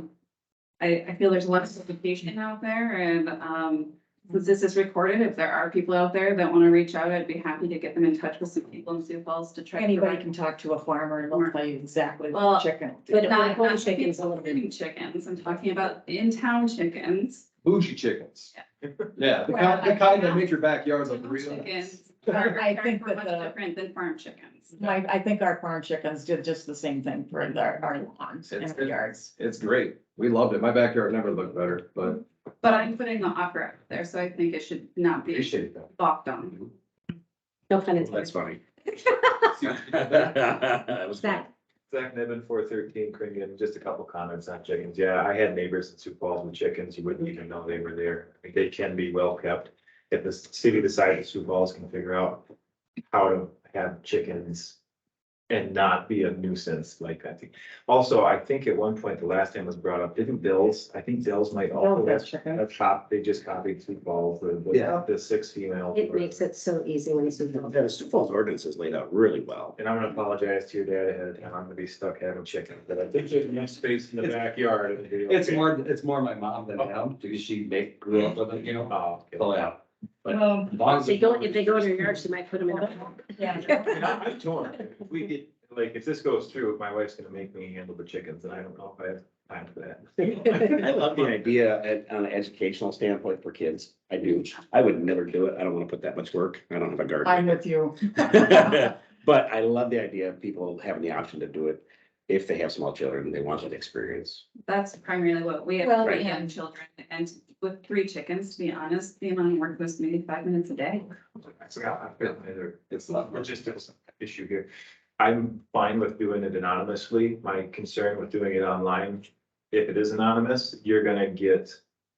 feel there's a lot of education out there, and since this is recorded, if there are people out there that want to reach out, I'd be happy to get them in touch with some people in Sioux Falls to try. to Anybody provide- can talk to a farmer and they'll tell you exactly Well, what chicken. But Not home chickens, chickens a little bit. chickens, I'm talking about in-town chickens. Bougie chickens. Yeah, the kind that make your backyards look real. Chickens I are think much that the- different than farm chickens. I think our farm chickens did just the same thing for our lawns and our yards. It's great. We loved it. My backyard never looked better, but But I'm putting the offer out there, so I think it should not be appreciate that. balked on. No pun intended. That's funny. That was fun. Zach, Zach Niven, 413 Kringen, just a couple comments on chickens. Yeah, I had neighbors in Sioux Falls with chickens. You wouldn't even know they were there. I mean, they can be well kept. If the city decides Sioux Falls can figure out how to have chickens and not be a nuisance, like I think. Also, I think at one point, the last time was brought up, didn't Bill's, I think Bill's might also Bill's have chicken. a chop, they just copied Sioux Falls, Yeah. the 6 female. it makes it so easy when it's. The Sioux Falls ordinance is laid out really well. And I'm gonna apologize to your dad ahead of time. I'm gonna be stuck having chicken, but I think there's enough space in the backyard. it'll be It's okay. more my mom than him, because she grew up with it, you know? Oh, okay. So, yeah. But Um, as long If as they go in your yard, she might put them in a. Yeah. And I'm torn. If we get, like, if this goes through, my wife's gonna make me handle the chickens, and I don't know if I have time for that. I love the idea on an educational standpoint for kids. I do. I would never do it. I don't want to put that much work. I don't have a garden. I'm with you. But I love the idea of people having the option to do it if they have small children and they want that experience. That's primarily what we have, Well, three yeah. young children, and with 3 chickens, to be honest, the amount of work was maybe 5 minutes a day. It's not logistical issue here. I'm fine with doing it anonymously. My concern with doing it online, if it is anonymous, you're gonna get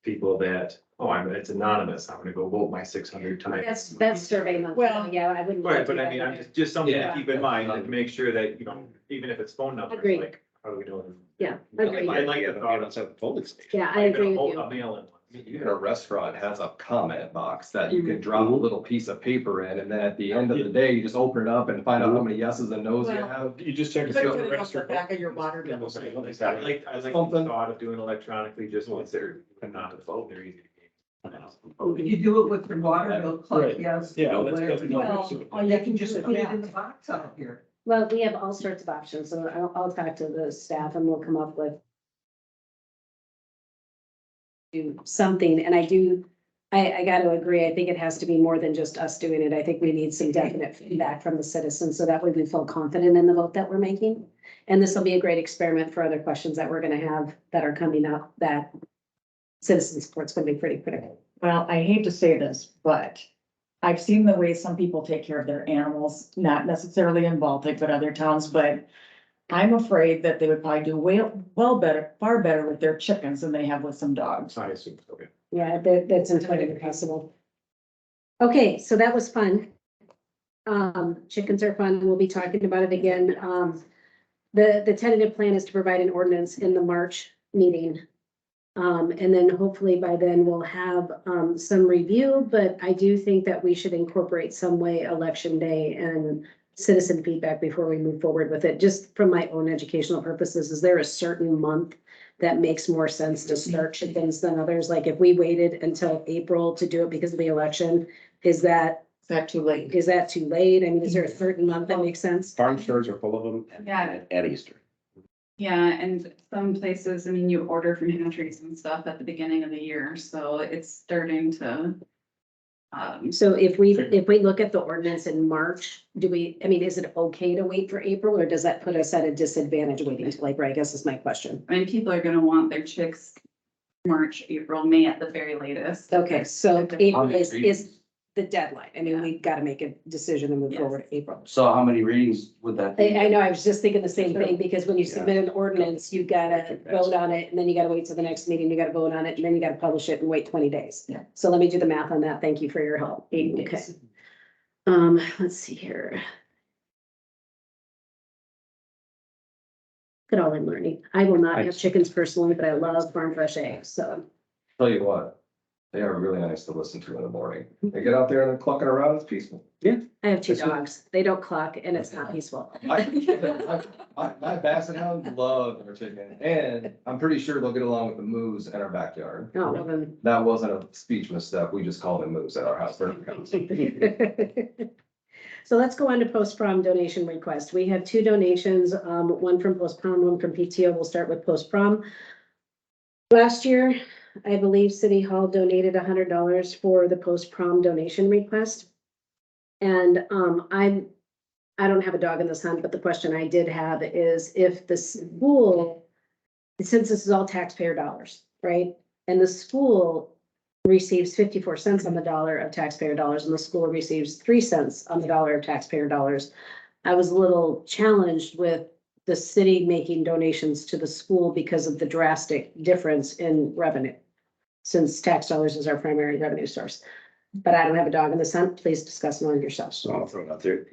people that, it's anonymous. I'm gonna go vote my 600 times. That's survey month. Well, Yeah, I wouldn't. Right, but I mean, I'm just something to Yeah. keep in mind and to make sure that, even if it's phone numbers, Agreed. like, how do we know? Yeah, I agreed. like the thought of a polling station. Yeah, I agree with you. A mail-in one. Even a restaurant has a comment box that you can drop a little piece of paper in, and then at the end of the day, you just open it up and find out how many yeses and nos you Well, have. You just check. Put to see it if the on the register- back of your water bill. I like the Something. thought of doing electronically, just once they're not a vote, they're easy. You do it with your water bill, Right. click yes. Yeah, no, that's whatever good. you Well, want. all you You can can do just is put it that. in the box out here. Well, we have all sorts of options, so I'll talk to the staff and we'll come up with do something, and I gotta agree, I think it has to be more than just us doing it. I think we need some definite feedback from the citizens, so that way we feel confident in the vote that we're making. And this will be a great experiment for other questions that we're gonna have that are coming up, that citizen support's gonna be pretty critical. Well, I hate to say this, but I've seen the way some people take care of their animals, not necessarily in Baltic, but other towns, but I'm afraid that they would probably do far better with their chickens than they have with some dogs. I assume, okay. Yeah, that's entirely possible. Okay, so that was fun. Chickens are fun. We'll be talking about it again. The tentative plan is to provide an ordinance in the March meeting. And then hopefully by then we'll have, some review, but I do think that we should incorporate some way election day and citizen feedback before we move forward with it, just from my own educational purposes. Is there a certain month that makes more sense to start chickens than others? Like if we waited until April to do it because of the election, is that too late? too late? I mean, is there a certain month that makes sense? Farm stores are full of them Yeah. at Easter. Yeah, and some places, I mean, you order from pantries and stuff at the beginning of the year, so it's starting to. So if we look at the ordinance in March, is it okay to wait for April, or does that put us at a disadvantage waiting till April? I guess is my question. I mean, people are gonna want their chicks March, April, May at the very latest. Okay, so April is Agree. the deadline. I mean, we've got to make a decision and move Yes. forward April. So how many readings would that be? I know, I was just thinking the same thing, because when you submit an ordinance, you gotta vote on it, and then you gotta wait till the next meeting, you gotta vote on it, and then you gotta publish it and wait 20 days. Yeah. So let me do the math on that. Thank you for your help. 8 Okay. days. Let's see here. Look at all I'm learning. I will not have chickens personally, but I love farm fresh eggs, so. Tell you what, They are really nice to listen to in the morning. They get out there and they're clucking around, it's peaceful. I have two That's what- dogs. They don't cluck and it's not peaceful. My basset hounds love their chicken, and I'm pretty sure they'll get along with the moose in our backyard. Oh, well then. That wasn't a speech misstep, we just call them moose at our house. So let's go on to post-prom donation request. We have two donations, one from post-prom, one from PTO. We'll start with post-prom. Last year, I believe City Hall donated $100 for the post-prom donation request. And I don't have a dog in this hunt, but the question I did have is if the school, since this is all taxpayer dollars, right? And the school receives 54 cents on the dollar of taxpayer dollars and the school receives 3 cents on the dollar of taxpayer dollars. I was a little challenged with the city making donations to the school because of the drastic difference in revenue, since tax dollars is our primary revenue source. But I don't have a dog in the hunt. Please discuss among yourselves. So I'll throw it out there.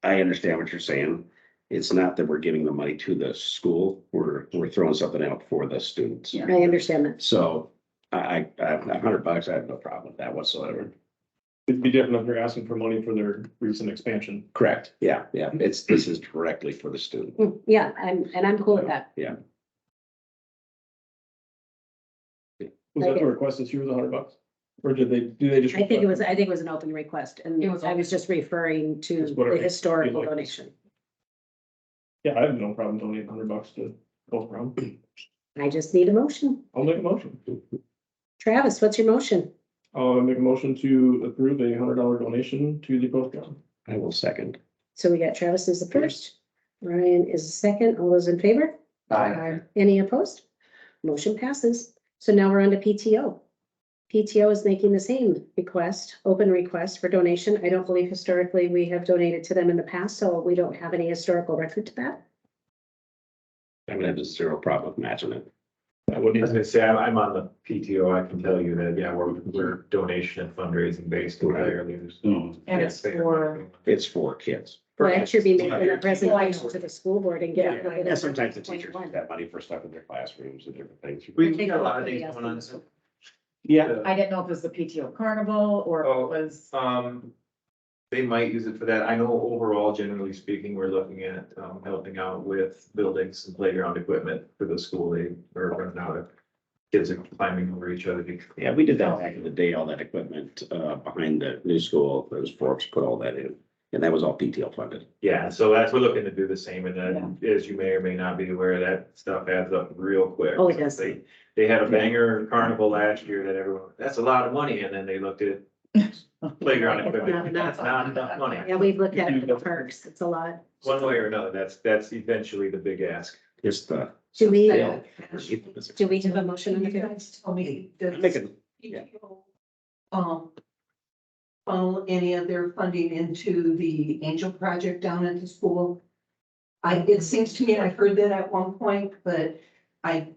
I understand what you're saying. It's not that we're giving the money to the school. We're throwing something out for the students. I understand that. So I $100, I have no problem with that whatsoever. It'd be different if they're asking for money for their recent expansion. Correct. Yeah. This is directly for the student. Yeah, I'm cool with that. Yeah. Was that the request this year was $100? Or do they just? I think it was an open request and It was I was just referring to It's whatever the historical you like. donation. Yeah, I have no problem donating $100 to both prom. I just need a motion. I'll make a motion. Travis, what's your motion? I'll make a motion to approve a $100 donation to the post prom. I will second. So we got Travis as the first, Ryan is the second. All those in favor? Aye. Any opposed? Motion passes. So now we're on to PTO. PTO is making the same request, open request for donation. I don't believe historically we have donated to them in the past, so we don't have any historical record to that. I'm gonna have zero problem with matching it. I wouldn't I was even, gonna say, I'm on the PTO, I can tell you that, yeah, we're donation and fundraising based entirely. And it's for, It's for kids. Well, I should be making a presentation to the school board and get. Yeah, sometimes the teachers use that money for stuff in their classrooms and different things. We got a lot of things going on. yeah, I didn't know if it was the PTO carnival or if it was, They might use it for that. I know overall, generally speaking, we're looking at, helping out with building some playground equipment for the school. They are running out of kids are climbing over each other. Yeah, we did that back in the day, all that equipment behind the new school, those folks put all that in. And that was all PTO funded. Yeah, so we're looking to do the same, and then, as you may or may not be aware, that stuff adds up real quick. Oh, it does. They had a banger carnival last year that everyone, that's a lot of money, and then they looked at playground equipment, that's not enough money. Yeah, we've looked at it for the parks. It's a lot. One way or another, that's eventually the big ask. Just the. Do we, Yeah. do we have a motion on the You table? guys tell me, I'm does making- yeah. PTO, funnel any of their funding into the Angel Project down at the school? It seems to me I heard that at one point, but I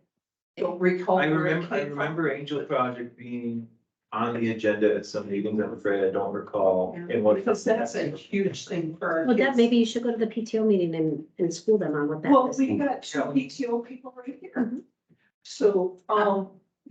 don't recall. I where it remember, came from. Angel Project being on the agenda at some meetings, I'm afraid I don't recall. And what. Because that's a huge thing for our Well, Deb, kids. maybe you should go to the PTO meeting and school them on what that Well, is. we got two PTO people right here. Mhm. So,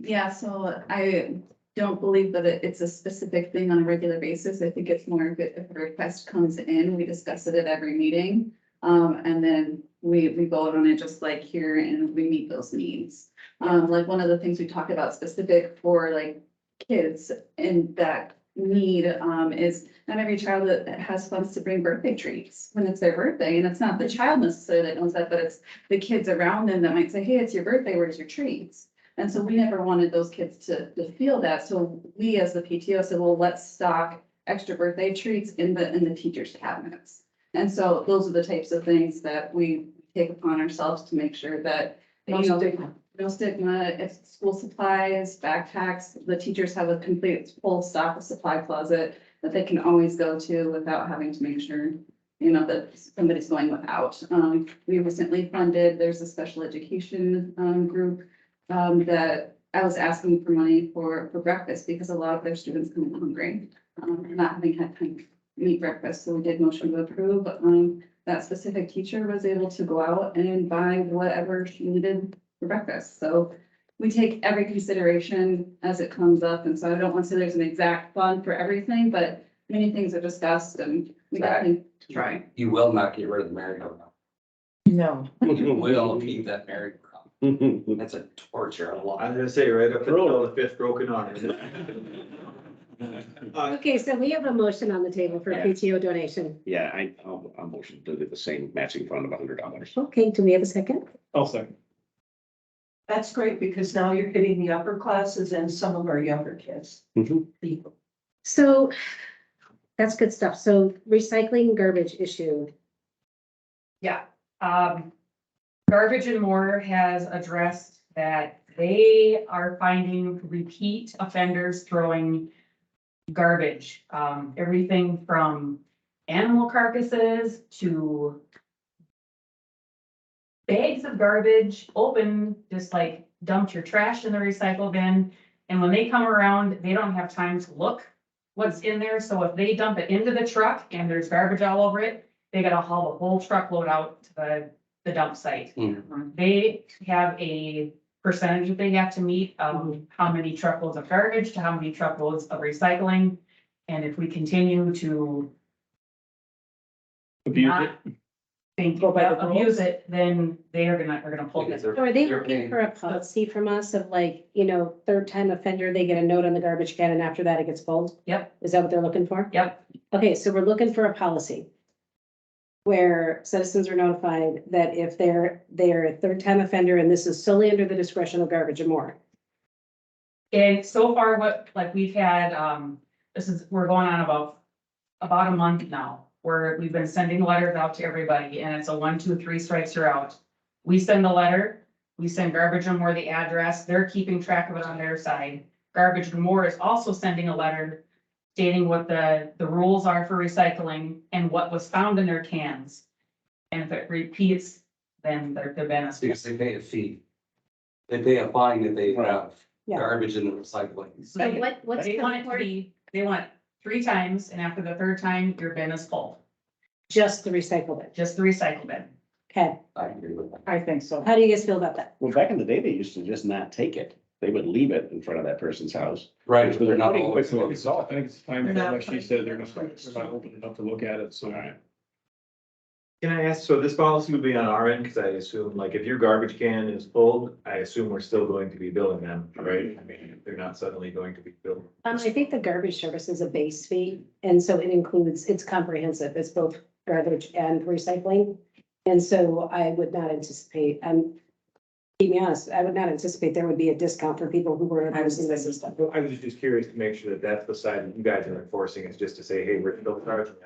Yeah, so I don't believe that it's a specific thing on a regular basis. I think it's more if a request comes in, we discuss it at every meeting. And then we vote on it just like here and we meet those needs. Like one of the things we talked about specific for like kids in that need, is not every child that has funds to bring birthday treats when it's their birthday. And it's not the child necessarily that knows that, but it's the kids around them that might say, hey, it's your birthday, where's your treats? And so we never wanted those kids to feel that. So we, as the PTO, said, well, let's stock extra birthday treats in the teachers' cabinets. And so those are the types of things that we take upon ourselves to make sure that, you know, no stigma, it's school supplies, backpacks, the teachers have a complete full stock of supply closet that they can always go to without having to make sure, you know, that somebody's going without. We recently funded, there's a special education group that I was asking for money for breakfast because a lot of their students come in hungry, not having had time to eat breakfast. So we did motion to approve. That specific teacher was able to go out and buy whatever she needed for breakfast. So we take every consideration as it comes up, and so I don't want to say there's an exact fund for everything, but many things are discussed and we definitely try. You will not get rid of the merry-go-round. No. You will keep that merry-go-round. That's a torture. I was gonna say, right up until the fifth broken arm. Okay, so we have a motion on the table for Yeah. PTO donation. Yeah, I'll motion to do the same matching fund of $100. Okay, do we have a second? I'll second. That's great because now you're hitting the upper classes and some of our younger kids. People. So that's good stuff. So recycling garbage issue. Yeah, Garbage and More has addressed that they are finding repeat offenders throwing garbage. Everything from animal carcasses to bags of garbage, open, just like dumped your trash in the recycle bin. And when they come around, they don't have time to look what's in there. So if they dump it into the truck and there's garbage all over it, they gotta haul the whole truckload out to the dump site. They have a percentage that they have to meet of how many truckloads of garbage to how many truckloads of recycling. And if we continue to Abuse not it. think, Go by the abuse it, then they are gonna pull this. So are they looking for a policy from us of like, third time offender, they get a note on the garbage can and after that it gets pulled? Yep, Is that what they're looking for? yep. Okay, so we're looking for a policy where citizens are notified that if they're a third time offender and this is solely under the discretion of Garbage and More. And so far, like we've had, we're going on about a month now, where we've been sending letters out to everybody, and it's a 1, 2, 3 strikes, you're out. We send the letter, we send Garbage and More the address, they're keeping track of it on their side. Garbage and More is also sending a letter stating what the rules are for recycling and what was found in their cans. And if it repeats, then they're Because benefits. they pay a fee. They pay a fine if they have Yeah. garbage in the recycling. So what's They the want it to be, they want it 3 times, and after the 3rd time, your bin is full, just the recycle bin? just the recycle bin. Okay, I agree with that. I think so. how do you guys feel about that? Well, back in the day, they used to just not take it. They would leave it in front of that person's house. Right, but they're not Pretty always. quickly resolved. I think it's time, They're not- like she said, they're not open enough to look at it, so. Can I ask, so this policy would be on our end, because I assume, like, if your garbage can is full, I assume we're still going to be billing them, right? I mean, they're not suddenly going to be billed. I think the garbage service is a base fee, and so it includes, it's comprehensive, it's both garbage and recycling. And so I would not anticipate, keep me honest, I would not anticipate there would be a discount for people who were using the system. Well, I was just curious to make sure that that's the side that you guys are enforcing, is just to say, hey, we're still charging you.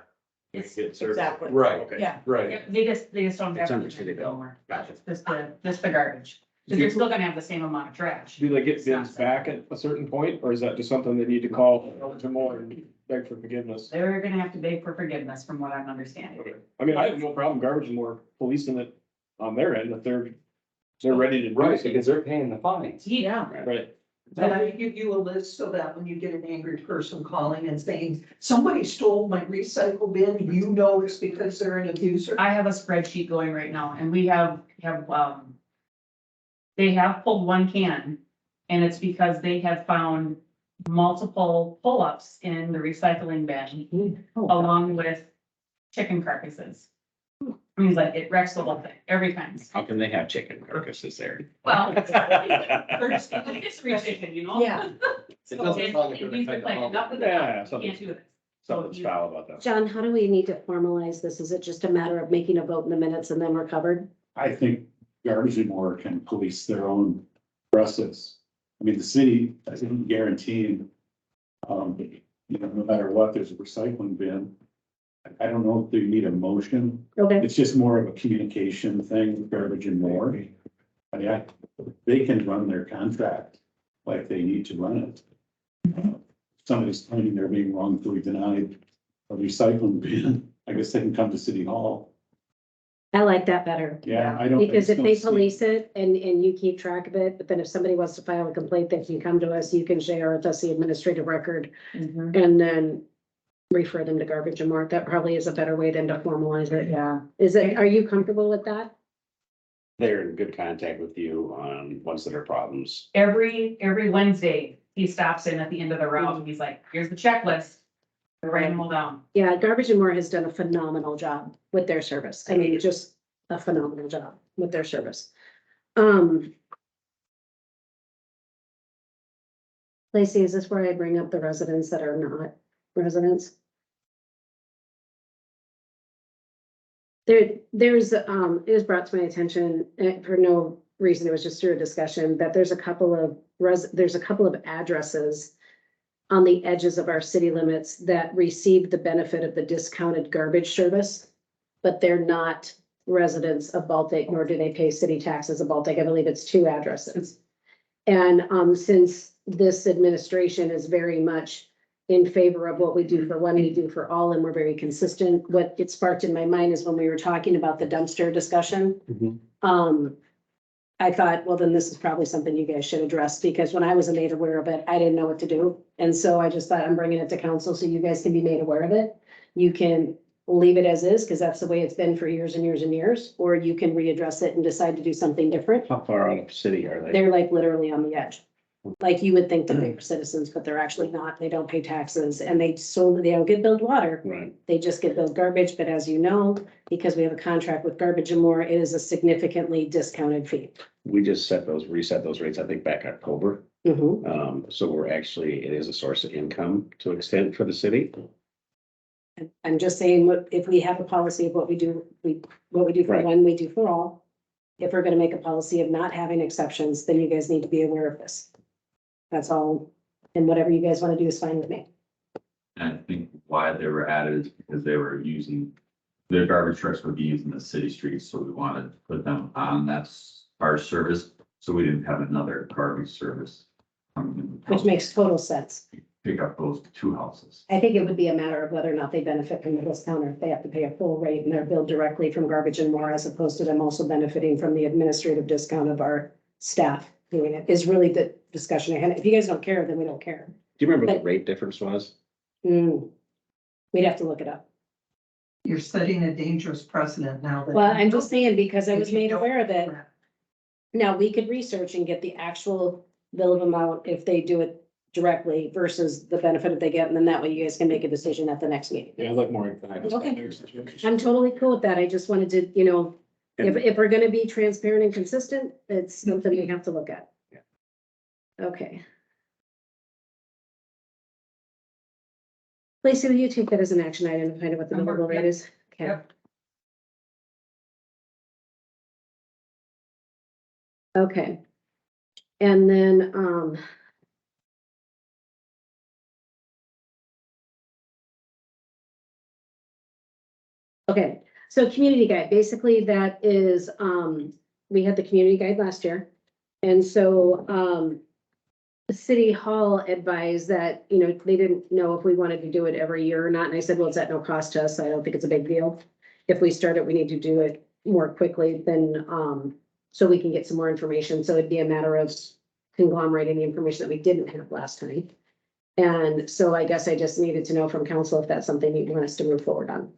It's- Get service. Exactly. Right, Okay. Yeah. right. They just don't It's have. under city bill. anymore. Gotcha. Just the garbage, because you're still gonna have the same amount of trash. Do they get bins back at a certain point, or is that just something they need to call Garbage and More and beg for forgiveness? They're gonna have to beg for forgiveness, from what I'm understanding. Okay. I mean, I have no problem Garbage and More policing it on their end if they're ready to do Right, so. because they're paying the fines. Yeah, Right. Then I give you a list so that when you get an angry person calling and saying, somebody stole my recycle bin, you know it's because they're an abuser. I have a spreadsheet going right now, and we have, they have pulled 1 can, and it's because they have found multiple pull-ups in the recycling bin, along with chicken carcasses. I mean, like, it wrecks the whole thing, every time. How can they have chicken carcasses there? Well, it's chicken, you know? Yeah. It doesn't sound like It they're needs to taking play a enough of Yeah, that, you can't do this. Something's foul about that. John, how do we need to formalize this? Is it just a matter of making a vote in the minutes and then we're covered? I think Garbage and More can police their own process. I mean, the city, I think guaranteeing, no matter what, there's a recycling bin. I don't know if they need a motion. Okay, It's just more of a communication thing with Garbage and More. I mean, they can run their contract like they need to run it. Somebody's claiming they're being wrongfully denied a recycling bin. I guess they can come to City Hall. I like that better. Yeah, I don't. Because if I they just don't see- police it and you keep track of it, but then if somebody wants to file a complaint, they can come to us, you can share with us the administrative record Mhm. and then refer them to Garbage and More. That probably is a better way than to formalize it. Yeah. Are you comfortable with that? they're in good contact with you on ones that are problems. Every Wednesday, he stops in at the end of the route and he's like, here's the checklist. Write them all down. Yeah, Garbage and More has done a phenomenal job with their service. I mean, just a phenomenal job with their service. Lacey, is this where I bring up the residents that are not residents? There's, it was brought to my attention, for no reason, it was just through a discussion, that there's a couple of addresses on the edges of our city limits that receive the benefit of the discounted garbage service, but they're not residents of Baltic, nor do they pay city taxes of Baltic. I believe it's 2 addresses. And, since this administration is very much in favor of what we do for one, we do for all, and we're very consistent. What it sparked in my mind is when we were talking about the dumpster discussion. I thought, well, then this is probably something you guys should address, because when I was made aware of it, I didn't know what to do. And so I just thought I'm bringing it to council so you guys can be made aware of it. You can leave it as is, because that's the way it's been for years and years and years, or you can readdress it and decide to do something different. How far out of the city are they? They're like literally on the edge. Like you would think that they were citizens, but they're actually not. They don't pay taxes, and they don't get billed water. Right. They just get billed garbage, but as you know, because we have a contract with Garbage and More, it is a significantly discounted fee. We just reset those rates, I think, back October. So we're actually, it is a source of income to an extent for the city. I'm just saying, if we have a policy of what we do for Right. one, we do for all. If we're gonna make a policy of not having exceptions, then you guys need to be aware of this. That's all, and whatever you guys wanna do is fine with me. And I think why they were added is because they were using, their garbage trucks would be using the city streets, so we wanted to put them on our service, so we didn't have another garbage service. Which makes total sense. Pick up those 2 houses. I think it would be a matter of whether or not they benefit from the discount, or if they have to pay a full rate and they're billed directly from Garbage and More, as opposed to them also benefiting from the administrative discount of our staff doing it, is really the discussion I had. If you guys don't care, then we don't care. Do you remember what the rate difference was? We'd have to look it up. You're setting a dangerous precedent now. Well, I'm just saying, because I was made aware of it. Now, we could research and get the actual bill of amount if they do it directly versus the benefit that they get, and then that way you guys can make a decision at the next meeting. Yeah, I'd like more information. Okay. I'm totally cool with that. I just wanted to, if we're gonna be transparent and consistent, it's something we have to look at. Yeah. Okay. Lacey, will you take that as an action item to find out what the billable rate is? Okay. Yep. Okay. And then, okay, so community guide, basically that is, we had the community guide last year. And so, the city hall advised that, they didn't know if we wanted to do it every year or not. And I said, well, it's at no cost to us. I don't think it's a big deal. If we start it, we need to do it more quickly than, so we can get some more information. So it'd be a matter of conglomerating the information that we didn't have last time. And so I guess I just needed to know from council if that's something you want us to move forward on.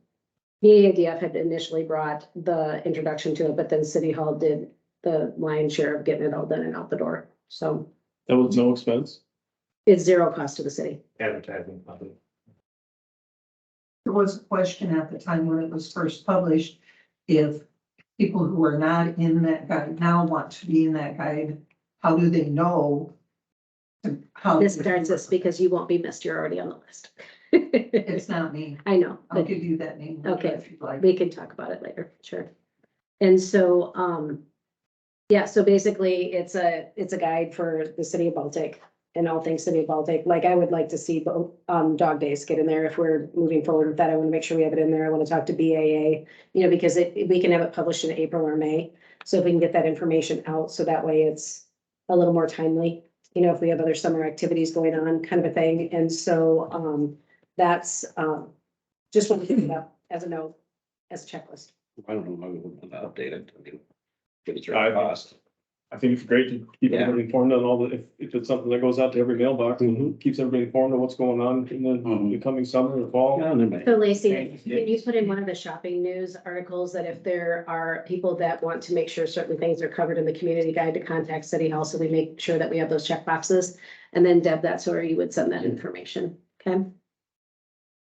The ADF had initially brought the introduction to it, but then City Hall did the lion's share of getting it all done and out the door. So That was no expense? it's zero cost to the city. Advertising probably. There was a question at the time when it was first published, if people who are not in that guide now want to be in that guide, how do they know? How This starts us because you won't be missed. You're already on the list. It's not me. I know, I'll but give you that name. later Okay. if you'd like. we can talk about it later, sure. And so, yeah, so basically it's a guide for the city of Baltic and all things city of Baltic. Like I would like to see both, dog days get in there if we're moving forward with that. I want to make sure we have it in there. I want to talk to BAA, because we can have it published in April or May. So if we can get that information out, so that way it's a little more timely, if we have other summer activities going on, kind of a thing. And so, that's, just want to give it up as a note, as a checklist. I don't know why we wouldn't update it. I mean, give it your cost. I think it's great to keep Yeah. everybody informed on all the, if it's something that goes out to every mailbox and keeps everybody informed on what's going on in the coming summer or fall. Yeah, and then So Lacey, can you put in one of the shopping news articles that if there are people that want to make sure certain things are covered in the community guide to contact City Hall, so we make sure that we have those check boxes? And then Deb, that's where you would send that information, okay?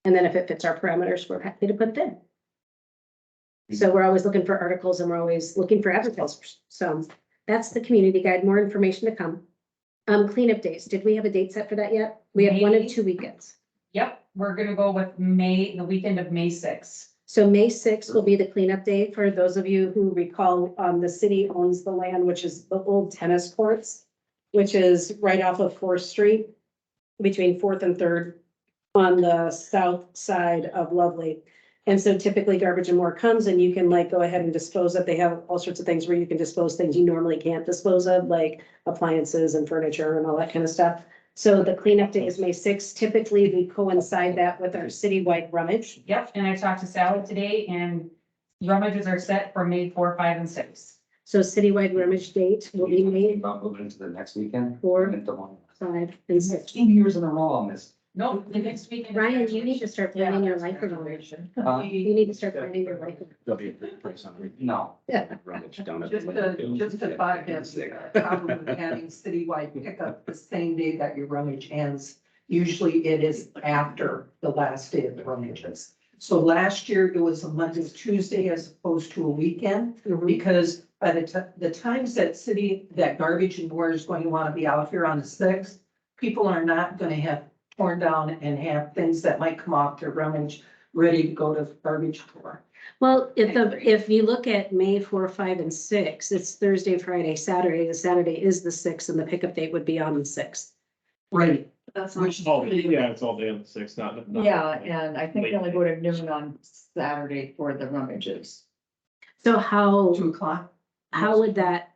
And then if it fits our parameters, we're happy to put it in. So we're always looking for articles and we're always looking for advertisers. So that's the community guide, more information to come. Cleanup days, did we have a date set for that yet? We have one of 2 weekends. Yep, we're gonna go with the weekend of May 6th. So May 6th will be the cleanup day. For those of you who recall, the city owns the land, which is the old tennis courts, which is right off of 4th Street, between 4th and 3rd on the south side of Lovely. And so typically Garbage and More comes and you can like go ahead and dispose of, they have all sorts of things where you can dispose things you normally can't dispose of, like appliances and furniture and all that kind of stuff. So the cleanup day is May 6th. Typically, we coincide that with our citywide rummage. Yep, and I talked to Sally today and rummages are set for May 4, 5, and 6. So citywide rummage date will be May About moving into the next weekend. 4, Into one. 5, and 6. 2 years in a row on this. No, the next weekend. Ryan, you need to start planning your life around it. You need to start planning your life. There'll be a great price on it. No. Yeah. Rummage down at Just to bypass the problem with having citywide pickup the same day that your rummage ends. Usually it is after the last day of the rummages. So last year it was a Monday, Tuesday as opposed to a weekend. Because by the times that Garbage and More is going to want to be out here on the 6th, people are not going to have torn down and have things that might come off their rummage ready to go to garbage for. Well, if you look at May 4, 5, and 6, it's Thursday, Friday, Saturday. The Saturday is the 6th and the pickup date would be on the 6th. Right. That's not. It's all day on the 6th, not. Yeah, and I think they only go to noon on Saturday for the rummages. So 2 o'clock. how would that,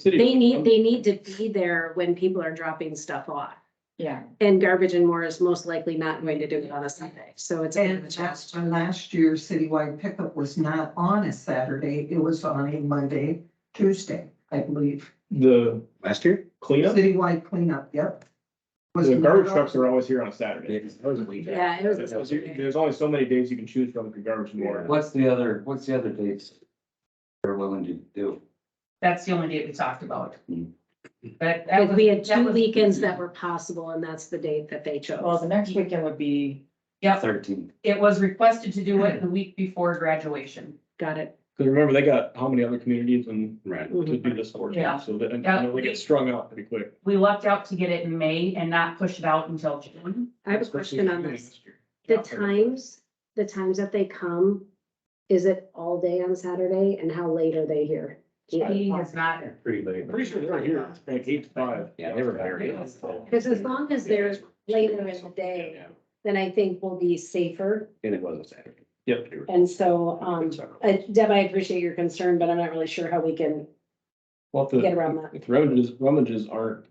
they need to be there when people are dropping stuff off. Yeah. And Garbage and More is most likely not going to do it on a Sunday, so it's. a bit of a And challenge. last year citywide pickup was not on a Saturday. It was on a Monday, Tuesday, I believe. The Last year? cleanup, Citywide cleanup, yep. Was the not garbage on- trucks are always here on a Saturday. Yeah, it was. There's only so many days you can choose from for Garbage and More. What's the other dates they're willing to do? That's the only date we talked about. Hmm. But that Because was, we had that 2 was- weekends that were possible and that's the date that they chose. Well, the next weekend would be, Yep, 13th. it was requested to do it the week before graduation. Got it. Cause remember, they got how many other communities and Right. to do this for, Yeah. so that, and Yeah. I know they get strung out pretty quick. We lucked out to get it in May and not push it out until June. I have a question on this. The times that they come, is it all day on Saturday and how late are they here? He has not, Pretty late. Pretty sure they're here, it's like 8 to 5. Yeah, they were very. Because as long as they're later in the day, then I think we'll be safer. And it was a Saturday. Yep. And so, Deb, I appreciate your concern, but I'm not really sure how we can Well, get around that. if rummages aren't,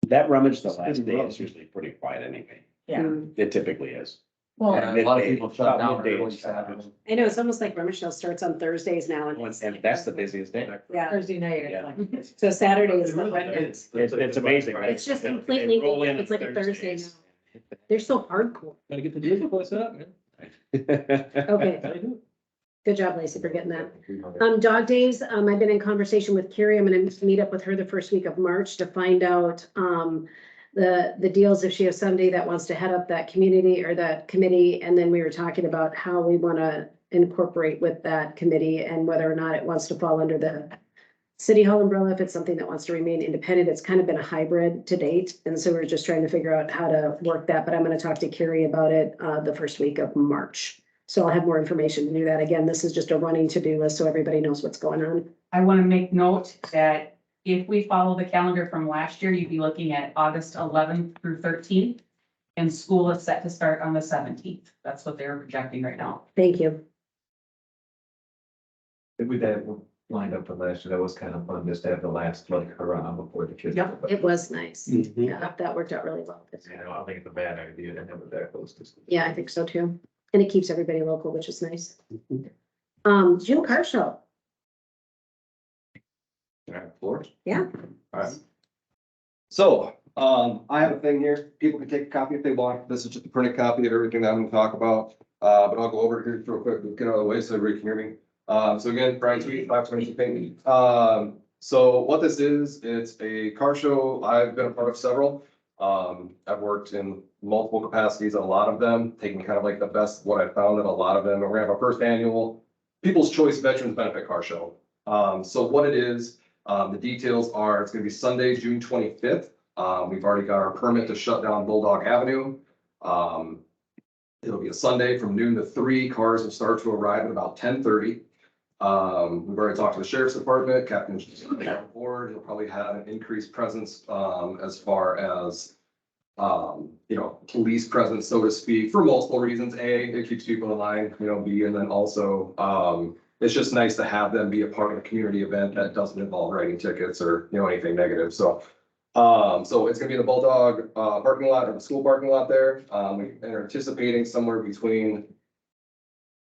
That rummage the last day is usually pretty quiet anyway. yeah. It typically is. Well, Yeah, a lot of midday, people shut about down midday early is- Saturday. I know, it's almost like rummage sale starts on Thursdays now. And that's the busiest day. Yeah, Thursday night. it's Yeah. like- so Saturday is the remnants. It's amazing. It's just They completely, roll in it's like a Thursday Thursdays. now. They're so hardcore. gotta get the musical set up, man. Okay, good job, Lacey, for getting that. Dog days, I've been in conversation with Carrie. I'm gonna meet up with her the first week of March to find out, the deals if she has somebody that wants to head up that community or that committee. And then we were talking about how we wanna incorporate with that committee and whether or not it wants to fall under the City Hall umbrella, if it's something that wants to remain independent. It's kind of been a hybrid to date. And so we're just trying to figure out how to work that, but I'm gonna talk to Carrie about it, the first week of March. So I'll have more information to do that. Again, this is just a running to-do list, so everybody knows what's going on. I want to make note that if we follow the calendar from last year, you'd be looking at August 11th through 13th. And school is set to start on the 17th. That's what they're projecting right now. Thank you. With that lined up for last year, that was kind of fun, just to have the last like hurrah before the kids. Yep, it was nice. Mhm. Yeah, that worked out really well. Yeah, I don't think it's a bad idea to have it that close to school. Yeah, I think so too. And it keeps everybody local, which is nice. June car show. Can I have the floor? Yeah. Alright. So, I have a thing here. People can take a copy if they want. This is just a printed copy of everything that I'm gonna talk about. But I'll go over it here real quick, get out of the way so everybody can hear me. So again, Brian Sweet, 522 Payne. So what this is, it's a car show. I've been a part of several. I've worked in multiple capacities at a lot of them, taking kind of like the best, what I found at a lot of them. And we're gonna have our first annual People's Choice Veterans Benefit Car Show. So what it is, the details are, it's gonna be Sunday, June 25th. We've already got our permit to shut down Bulldog Avenue. It'll be a Sunday from noon to 3. Cars will start to arrive at about 10:30. We've already talked to the sheriff's department, Captain on board. He'll probably have an increased presence, as far as, police presence, so to speak, for multiple reasons. A, it keeps people in line, B, and then also, it's just nice to have them be a part of a community event that doesn't involve writing tickets or, anything negative. So it's gonna be in the Bulldog, parking lot or the school parking lot there. We're anticipating somewhere between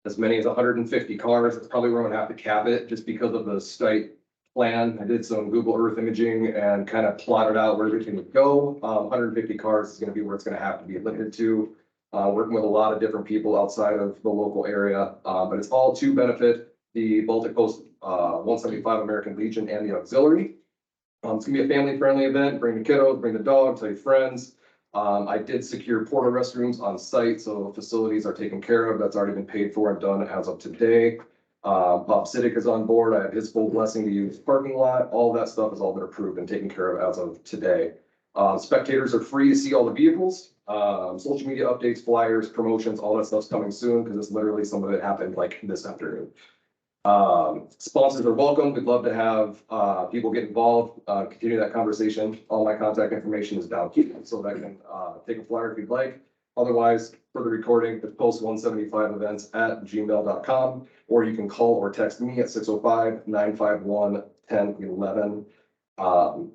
as many as 150 cars. That's probably where I'm gonna have to cap it just because of the site plan. I did some Google Earth imaging and kind of plotted out where everything would go. 150 cars is gonna be where it's gonna have to be limited to. Working with a lot of different people outside of the local area, but it's all to benefit the Baltic Coast 175 American Legion and the auxiliary. It's gonna be a family-friendly event. Bring the kiddos, bring the dog, tell your friends. I did secure porta restrooms on site, so facilities are taken care of. That's already been paid for and done as of today. Bob Siddick is on board. I have his full blessing to use parking lot. All that stuff has all been approved and taken care of as of today. Spectators are free to see all the vehicles. Social media updates, flyers, promotions, all that stuff's coming soon because it's literally some of it happened like this afternoon. Sponsors are welcome. We'd love to have people get involved, continue that conversation. All my contact information is down here, so that can take a flyer if you'd like. Otherwise, for the recording, it's post175events@gmail.com, or you can call or text me at 605-951-1011. What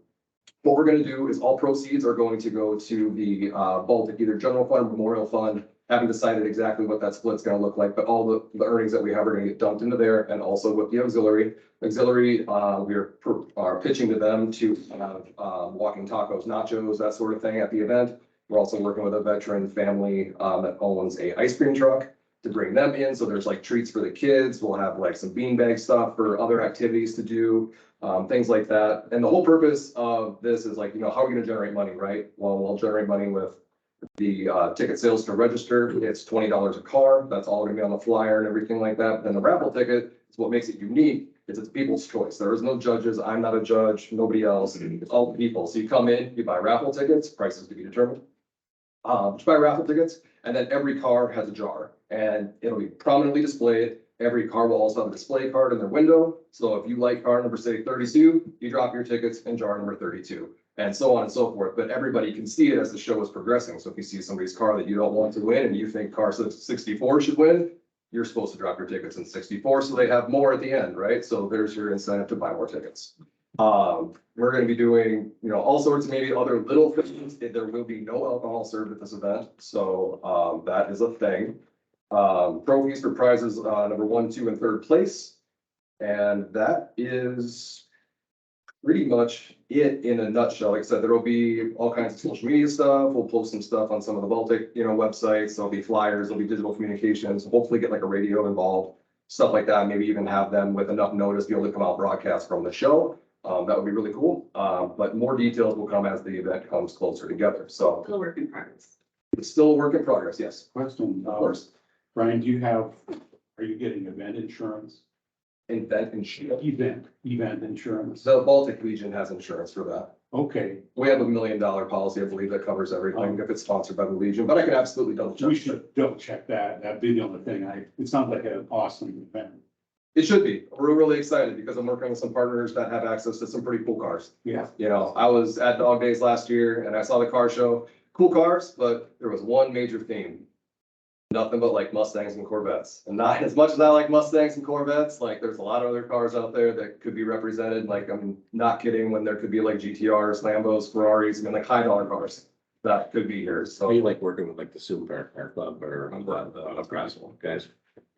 we're gonna do is all proceeds are going to go to the Baltic either general fund, memorial fund. Haven't decided exactly what that split's gonna look like, but all the earnings that we have are gonna get dumped into there, and also with the auxiliary. We are pitching to them to have walking tacos, nachos, that sort of thing at the event. We're also working with a veteran family that owns a ice cream truck to bring them in. So there's like treats for the kids. We'll have like some beanbag stuff for other activities to do, things like that. And the whole purpose of this is like, how are we gonna generate money, right? Well, we'll generate money with the ticket sales to register. It's $20 a car. That's all gonna be on the flyer and everything like that. Then the raffle ticket is what makes it unique. It's people's choice. There is no judges. I'm not a judge, nobody else. It's all people. So you come in, you buy raffle tickets, prices to be determined. You buy raffle tickets, and then every car has a jar, and it'll be prominently displayed. Every car will also have a display card in their window. So if you like car number, say 32, you drop your tickets in jar number 32. And so on and so forth, but everybody can see it as the show is progressing. So if you see somebody's car that you don't want to win and you think car 64 should win, you're supposed to drop your tickets in 64 so they have more at the end, right? So there's your incentive to buy more tickets. We're gonna be doing, all sorts of maybe other little things. There will be no alcohol served at this event, so that is a thing. Trophies for prizes, number 1, 2, and 3rd place. And that is pretty much it in a nutshell. Like I said, there will be all kinds of social media stuff. We'll post some stuff on some of the Baltic, websites. There'll be flyers, there'll be digital communications, hopefully get like a radio involved, stuff like that. Maybe even have them with enough notice to be able to come out broadcast from the show. That would be really cool. But more details will come as the event comes closer together. So Still work in progress. it's still a work in progress, yes. Question, Of course. Brian, are you getting event insurance? Event insurance. Event insurance. The Baltic Legion has insurance for that. Okay, We have a $1 million policy, I believe, that covers everything if it's sponsored by the Legion, but I can absolutely double check. we should double check that. That'd be the only thing. It sounds like an awesome event. It should be. We're really excited because I'm working with some partners that have access to some pretty cool cars. Yeah. I was at Dog Days last year and I saw the car show, cool cars, but there was one major theme. Nothing but like Mustangs and Corvettes. And not as much as I like Mustangs and Corvettes, like there's a lot of other cars out there that could be represented. Like I'm not kidding when there could be like GTRs, Lambos, Ferraris, like high dollar cars that could be here. So So you like working with like the Super Car Club or the Counsel guys?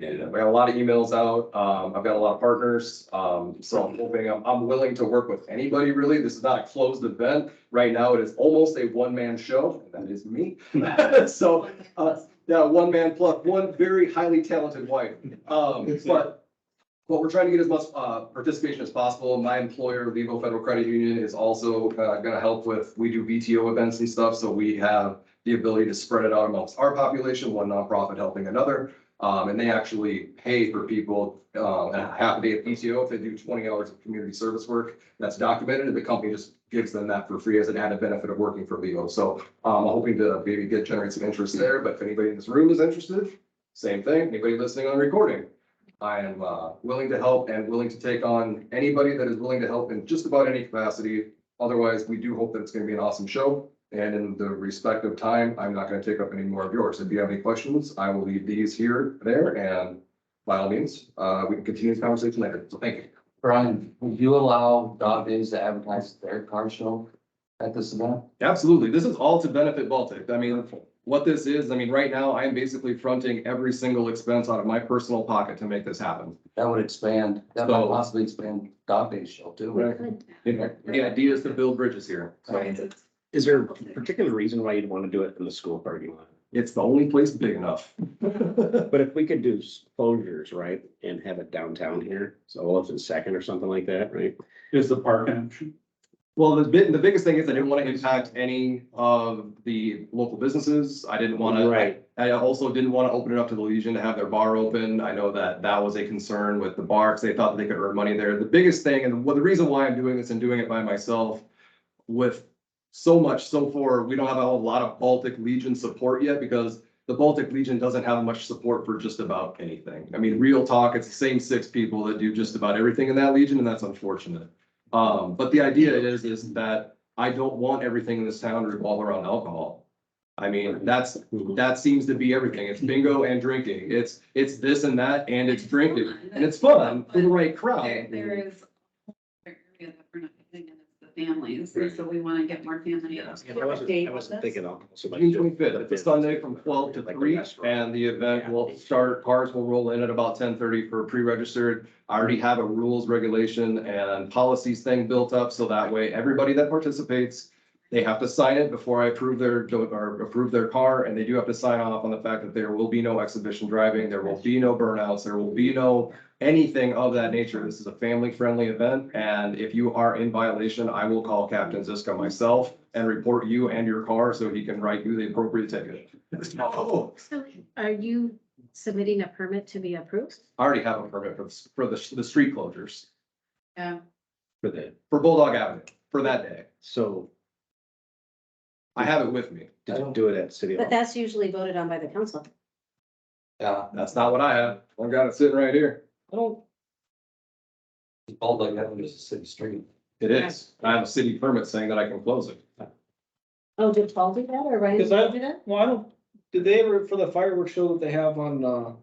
Yeah. We have a lot of emails out. I've got a lot of partners. So I'm hoping, I'm willing to work with anybody really. This is not a closed event. Right now, it is almost a one-man show, and that is me. So, yeah, one man plus one very highly talented wife. But we're trying to get as much participation as possible. My employer, Levo Federal Credit Union, is also gonna help with, we do VTO events and stuff, so we have the ability to spread it out amongst our population, one nonprofit helping another. And they actually pay for people a half a day of PTO if they do 20 hours of community service work. That's documented, and the company just gives them that for free as an added benefit of working for Levo. So I'm hoping to maybe generate some interest there, but if anybody in this room is interested, same thing. Anybody listening on recording, I am willing to help and willing to take on anybody that is willing to help in just about any capacity. Otherwise, we do hope that it's going to be an awesome show. And in the respective time, I'm not going to take up any more of yours. If you have any questions, I will leave these here, there, and by all means, we can continue this conversation later. So thank you. Brian, would you allow dog days to advertise their car show at this event? Absolutely. This is all to benefit Baltic. I mean, what this is, I mean, right now, I am basically fronting every single expense out of my personal pocket to make this happen. That would expand, that might possibly expand dog days show too. The idea is to build bridges here. Is there a particular reason why you'd want to do it in the school parking lot? It's the only place big enough. But if we could do closures, right, and have it downtown here, so Olaf and Second or something like that, right? Is the park an option? Well, the biggest thing is I didn't want to impact any of the local businesses. I didn't want to. Right. I also didn't want to open it up to the Legion to have their bar open. I know that that was a concern with the bar because they thought they could earn money there. The biggest thing, and the reason why I'm doing this and doing it by myself with so much so far, we don't have a lot of Baltic Legion support yet because the Baltic Legion doesn't have much support for just about anything. I mean, real talk, it's the same 6 people that do just about everything in that Legion, and that's unfortunate. But the idea is that I don't want everything in this town to revolve around alcohol. I mean, that seems to be everything. It's bingo and drinking. It's this and that, and it's drinking, and it's fun for the right crowd. There is a area that we're not getting, and it's the families, so we want to get more families. I wasn't thinking alcohol so much. June 25th, it's a Sunday from 12 to Like a 3, restaurant. and the event will start, cars will roll in at about 10:30 for pre-registered. I already have a rules, regulation, and policies thing built up, so that way, everybody that participates, they have to sign it before I approve their car, and they do have to sign off on the fact that there will be no exhibition driving, there will be no burnouts, there will be no anything of that nature. This is a family-friendly event, and if you are in violation, I will call Captain Ziska myself and report you and your car so he can write you the appropriate ticket. So are you submitting a permit to be approved? I already have a permit for the street closures Yeah. for Bulldog Avenue for that day. So I have it with me. did you do it at City Hall? But that's usually voted on by the council. Yeah. That's not what I have. I've got it sitting right here. Bulldog Avenue is a city street. It is. I have a city permit saying that I can close it. Oh, did Paul do that or Ryan Because I- do that? Well, I don't, did they ever, for the fireworks show that they have on,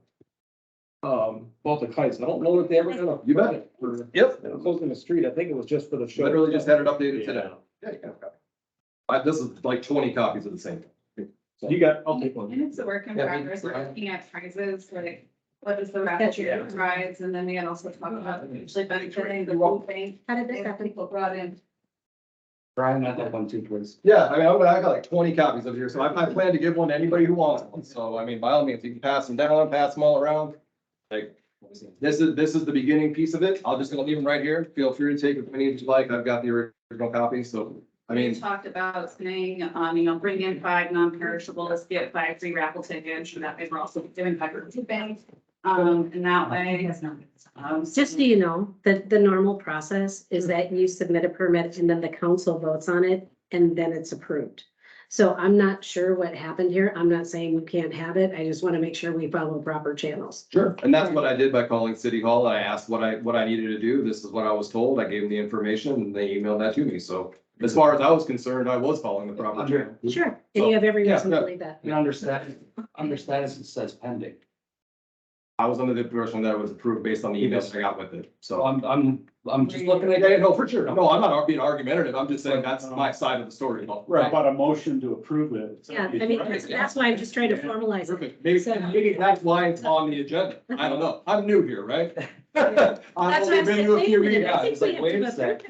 Baltic Heights, I don't know if they ever done a. You bet. For Yep. closing the street, I think it was just for the show. Literally just had it updated today. Yeah, you can have a copy. This is like 20 copies of the same. You got, I'll take one. And it's a work in Yeah, me progress, too. we're looking at prizes, like, what is the rapid rides, and then we had also talked about actually benefiting the whole thing. How did this If happen? people brought in. Brian, I'd like one too, please. Yeah, I mean, I got like 20 copies of here, so I plan to give one to anybody who wants one. So, I mean, by all means, you can pass them down, pass them all around. Like, this is the beginning piece of it. I'll just gonna leave them right here. Feel free to take as many as you like. I've got the original copy, so, I We mean, talked about saying, bring in 5 non-perishables, get 5 free raffle tickets, and that way we're also giving 5 birthday bags. And that way. Just so you know, the normal process is that you submit a permit and then the council votes on it and then it's approved. So I'm not sure what happened here. I'm not saying you can't have it. I just want to make sure we follow proper channels. sure. And that's what I did by calling City Hall. I asked what I needed to do. This is what I was told. I gave them the information and they emailed that to me. So as far as I was concerned, I was following the proper channel. Sure, and you have every Yeah, reason to yeah. believe that. And understand, it says pending. I was under the impression that it was approved based on the emails I got with it, So so. I'm just looking at. Yeah, no, for sure. No, I'm not being argumentative. I'm just saying that's my side of the story. How about a motion to approve it? Yeah, I mean, that's why I'm just trying to formalize it. Perfect. Maybe that's why it's on the agenda. I don't know. I'm new here, right? I've That's only why I'm been saying, to a wait a few minute, meetings. I think It's we like, have wait to a sec.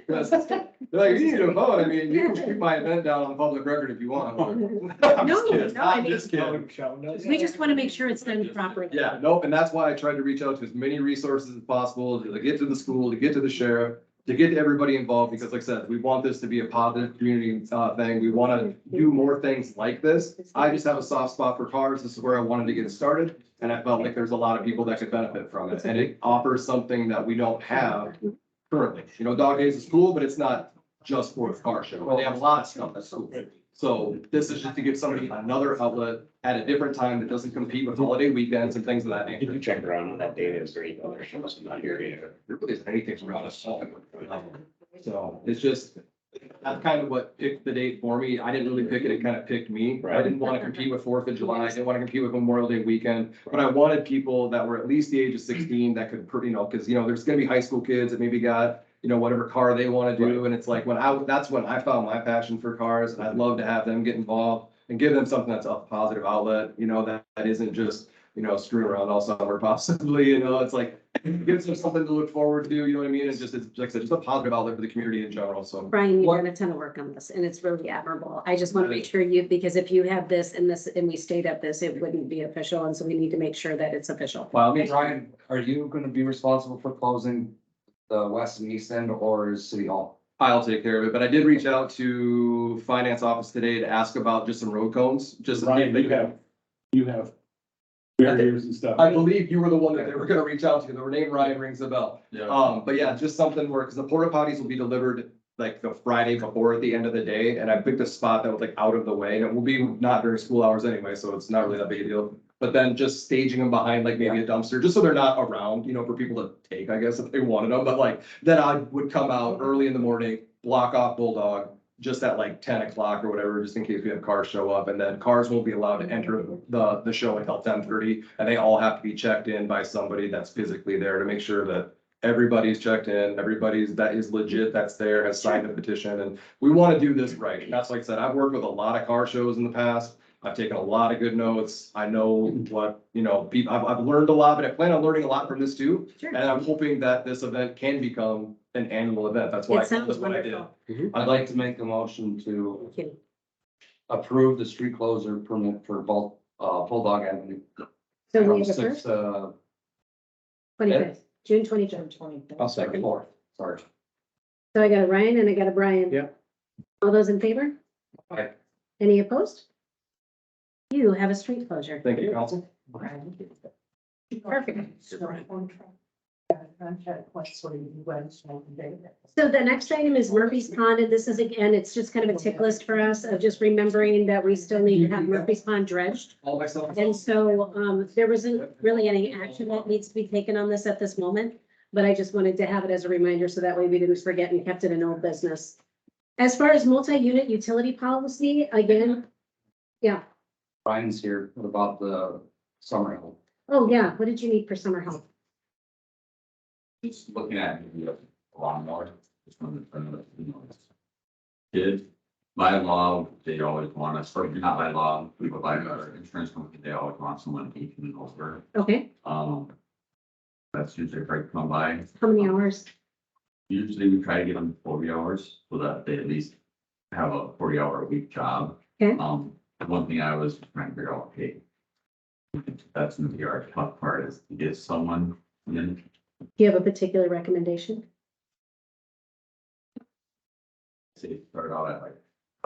approve. They're like, you need to vote. I mean, you can keep my event down on the public record if you want. I'm just No, kidding. no, I I'm mean- just kidding. We just want to make sure it's done properly. Yeah, nope, and that's why I tried to reach out to as many resources as possible, to get to the school, to get to the sheriff, to get to everybody involved, because like I said, we want this to be a positive community, thing. We wanna do more things like this. I just have a soft spot for cars. This is where I wanted to get it started, and I felt like there's a lot of people that could benefit from it, and it offers something that we don't have currently. You know, Dog Days is cool, but it's not just for the car show. They have a lot of stuff that's cool. So this is just to give somebody another outlet at a different time that doesn't compete with holiday weekends and things of that nature. You checked around on that data, is there any other shows not here either? There really isn't anything around us. So it's just, that's kind of what picked the date for me. I didn't really pick it, it kind of picked me. I didn't want to compete with 4th of July, I didn't want to compete with Memorial Day weekend. But I wanted people that were at least the age of 16 that could, you know, because, you know, there's gonna be high school kids that maybe got, you know, whatever car they want to do. And it's like, that's when I found my passion for cars, and I'd love to have them get involved and give them something that's a positive outlet, you know, that isn't just, you know, screwing around all summer possibly, you know, it's like, it gives them something to look forward to, you know what I mean? It's like I said, just a positive outlet for the community in general, so. Brian, you've What- done a ton of work on this and it's really admirable. I just want to make sure because if you have this and we stayed at this, it wouldn't be official. And so we need to make sure that it's official. Well, I mean, Ryan, are you gonna be responsible for closing the west and east end, or is City Hall? I'll take care of it, but I did reach out to finance office today to ask about just some road cones, just. Ryan, you have barriers and stuff. I believe you were the one that they were gonna reach out to, the name Ryan rings a bell. But yeah, just something where, because the porta potties will be delivered like the Friday before at the end of the day, and I picked a spot that was like out of the way, and it will be not during school hours anyway, so it's not really that big a deal. But then just staging them behind like maybe a dumpster, just so they're not around, you know, for people to take, I guess, if they wanted them, but like, then I would come out early in the morning, block off Bulldog, just at like 10 o'clock or whatever, just in case we have cars show up, and then cars won't be allowed to enter the show until 10:30, and they all have to be checked in by somebody that's physically there to make sure that everybody's checked in, everybody's that is legit, that's there, has signed the petition, and we want to do this right. And that's like I said, I've worked with a lot of car shows in the past. I've taken a lot of good notes. I know what, you know, people, I've learned a lot, but I plan on learning a lot from this too. Sure. And I'm hoping that this event can become an annual event. That's why. It sounds that's what I did. wonderful. I'd like to make a motion to Thank you. approve the street closure permit for both, Bulldog Avenue. So From we have a 6 first, to 25th, June 25th. I'll second. 4th, sorry. So I got a Ryan and I got a Brian. Yeah. All those in favor? Aye. Any opposed? You have a street closure. Thank you, council. Perfect. So the next item is Murphy's Pond, and this is again, it's just kind of a tick list for us of just remembering that we still need to have Murphy's Pond dredged. All myself. And so, there wasn't really any action that needs to be taken on this at this moment, but I just wanted to have it as a reminder, so that way we didn't forget and kept it in old business. As far as multi-unit utility policy, again, yeah, Ryan's here. What about the summer help? oh yeah, what did you need for summer help? Just looking at the lawnmower, just wanted to, you know, kids, by law, they always want us, or not by law, but by our insurance company, they always want someone 18 and over. Okay, That's usually if I come by. how many hours? Usually we try to get them 40 hours so that they at least have a 40-hour a week job. Okay. One thing I was trying to figure out, okay, that's gonna be our tough part, is to get someone in. Do you have a particular recommendation? Say, start out at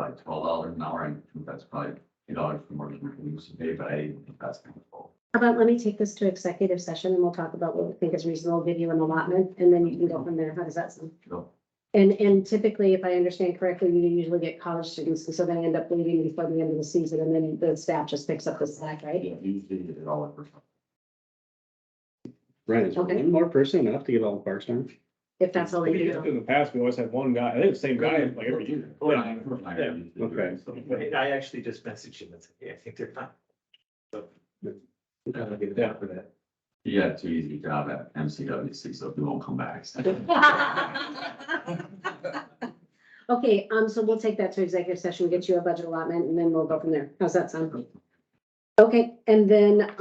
like $12 an hour, I think that's probably $8 more than we used to pay, but I think that's kind of full. How about, let me take this to executive session and we'll talk about what we think is reasonable, give you an allotment, and then you can go from there. How does that sound? So, And typically, if I understand correctly, you usually get college students, and so they end up leaving before the end of the season, and then the staff just picks up the slack, right? yeah, usually it all works. Right, is Okay. one more person enough to get all the parks done? If that's all they do. In the past, we always had one guy, I think the same guy like every year. Okay. But I actually just messaged him and said, yeah, I think they're fine. So. I'll get it down for that. You got a too easy job at MCWC, so we won't come back. Okay, so we'll take that to executive session, get you a budget allotment, and then we'll go from there. How's that sound? Okay, and then,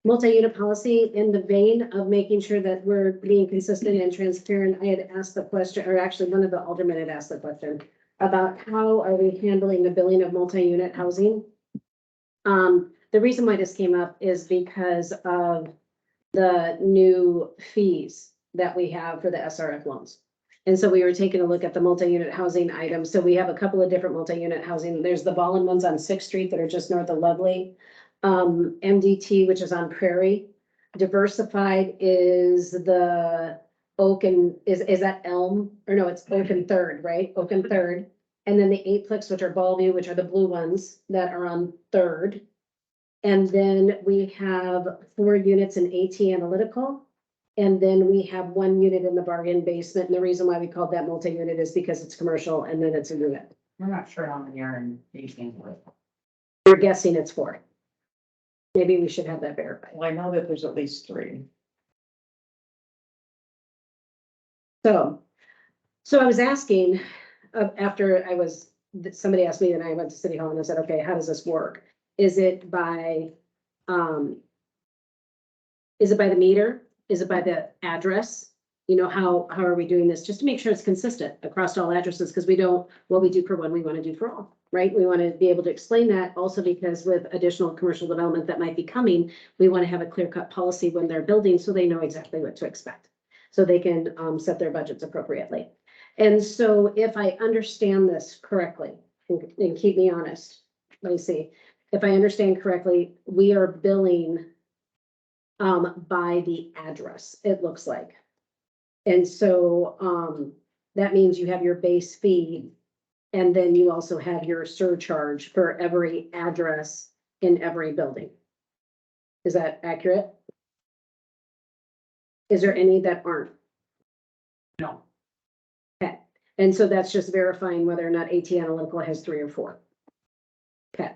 multi-unit policy, in the vein of making sure that we're being consistent and transparent, I had asked the question, or actually one of the aldermen had asked the question about how are we handling the billing of multi-unit housing? The reason why this came up is because of the new fees that we have for the SRF loans. And so we were taking a look at the multi-unit housing items. So we have a couple of different multi-unit housing. There's the Ballin ones on Sixth Street that are just north of Lovely. MDT, which is on Prairie. Diversified is the Oak and, is that Elm? Or no, it's Oak and Third, right? Oak and Third. And then the Eightplex, which are Ballview, which are the blue ones that are on Third. And then we have 4 units in AT Analytical. And then we have 1 unit in the bargain basement. And the reason why we called that multi-unit is because it's commercial and then it's a unit. We're not sure how many are in eighteen. We're guessing it's 4. Maybe we should have that verified. Well, I know that there's at least 3. So I was asking, after somebody asked me and I went to City Hall and I said, okay, how does this work? Is it by the meter? Is it by the address? You know, how are we doing this? Just to make sure it's consistent across all addresses, because what we do for one, we want to do for all, right? We want to be able to explain that also because with additional commercial development that might be coming, we want to have a clear-cut policy when they're building so they know exactly what to expect. So they can set their budgets appropriately. And so if I understand this correctly, and keep me honest, let me see. If I understand correctly, we are billing by the address, it looks like. And so that means you have your base fee and then you also have your surcharge for every address in every building. Is that accurate? Is there any that aren't? No. Okay, and so that's just verifying whether or not AT Analytical has 3 or 4. Okay.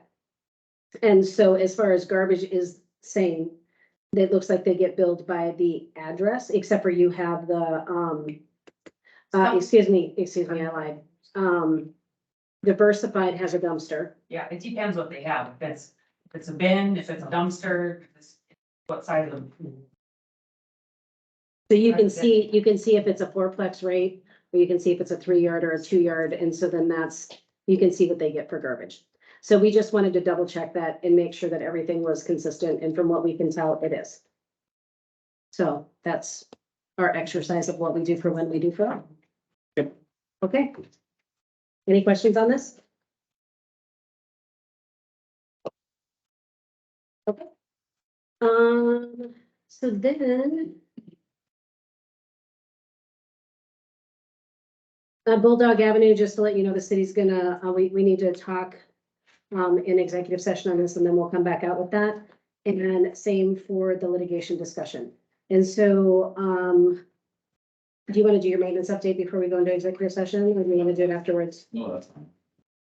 And so as far as garbage is saying, it looks like they get billed by the address, except for you have the, excuse me, I lied. Diversified has a dumpster. Yeah, it depends what they have. If it's a bin, if it's a dumpster, what side of the. So you can see if it's a 4-plex rate, or you can see if it's a 3-yard or a 2-yard, and so then you can see what they get for garbage. So we just wanted to double check that and make sure that everything was consistent, and from what we can tell, it is. So that's our exercise of what we do for when we do for all. Yep. Okay. Any questions on this? Okay. So then. Bulldog Avenue, just to let you know, the city's gonna, we need to talk in executive session on this, and then we'll come back out with that. And same for the litigation discussion. And so, do you want to do your maintenance update before we go into executive session, or do you want to do it afterwards? No, that's fine.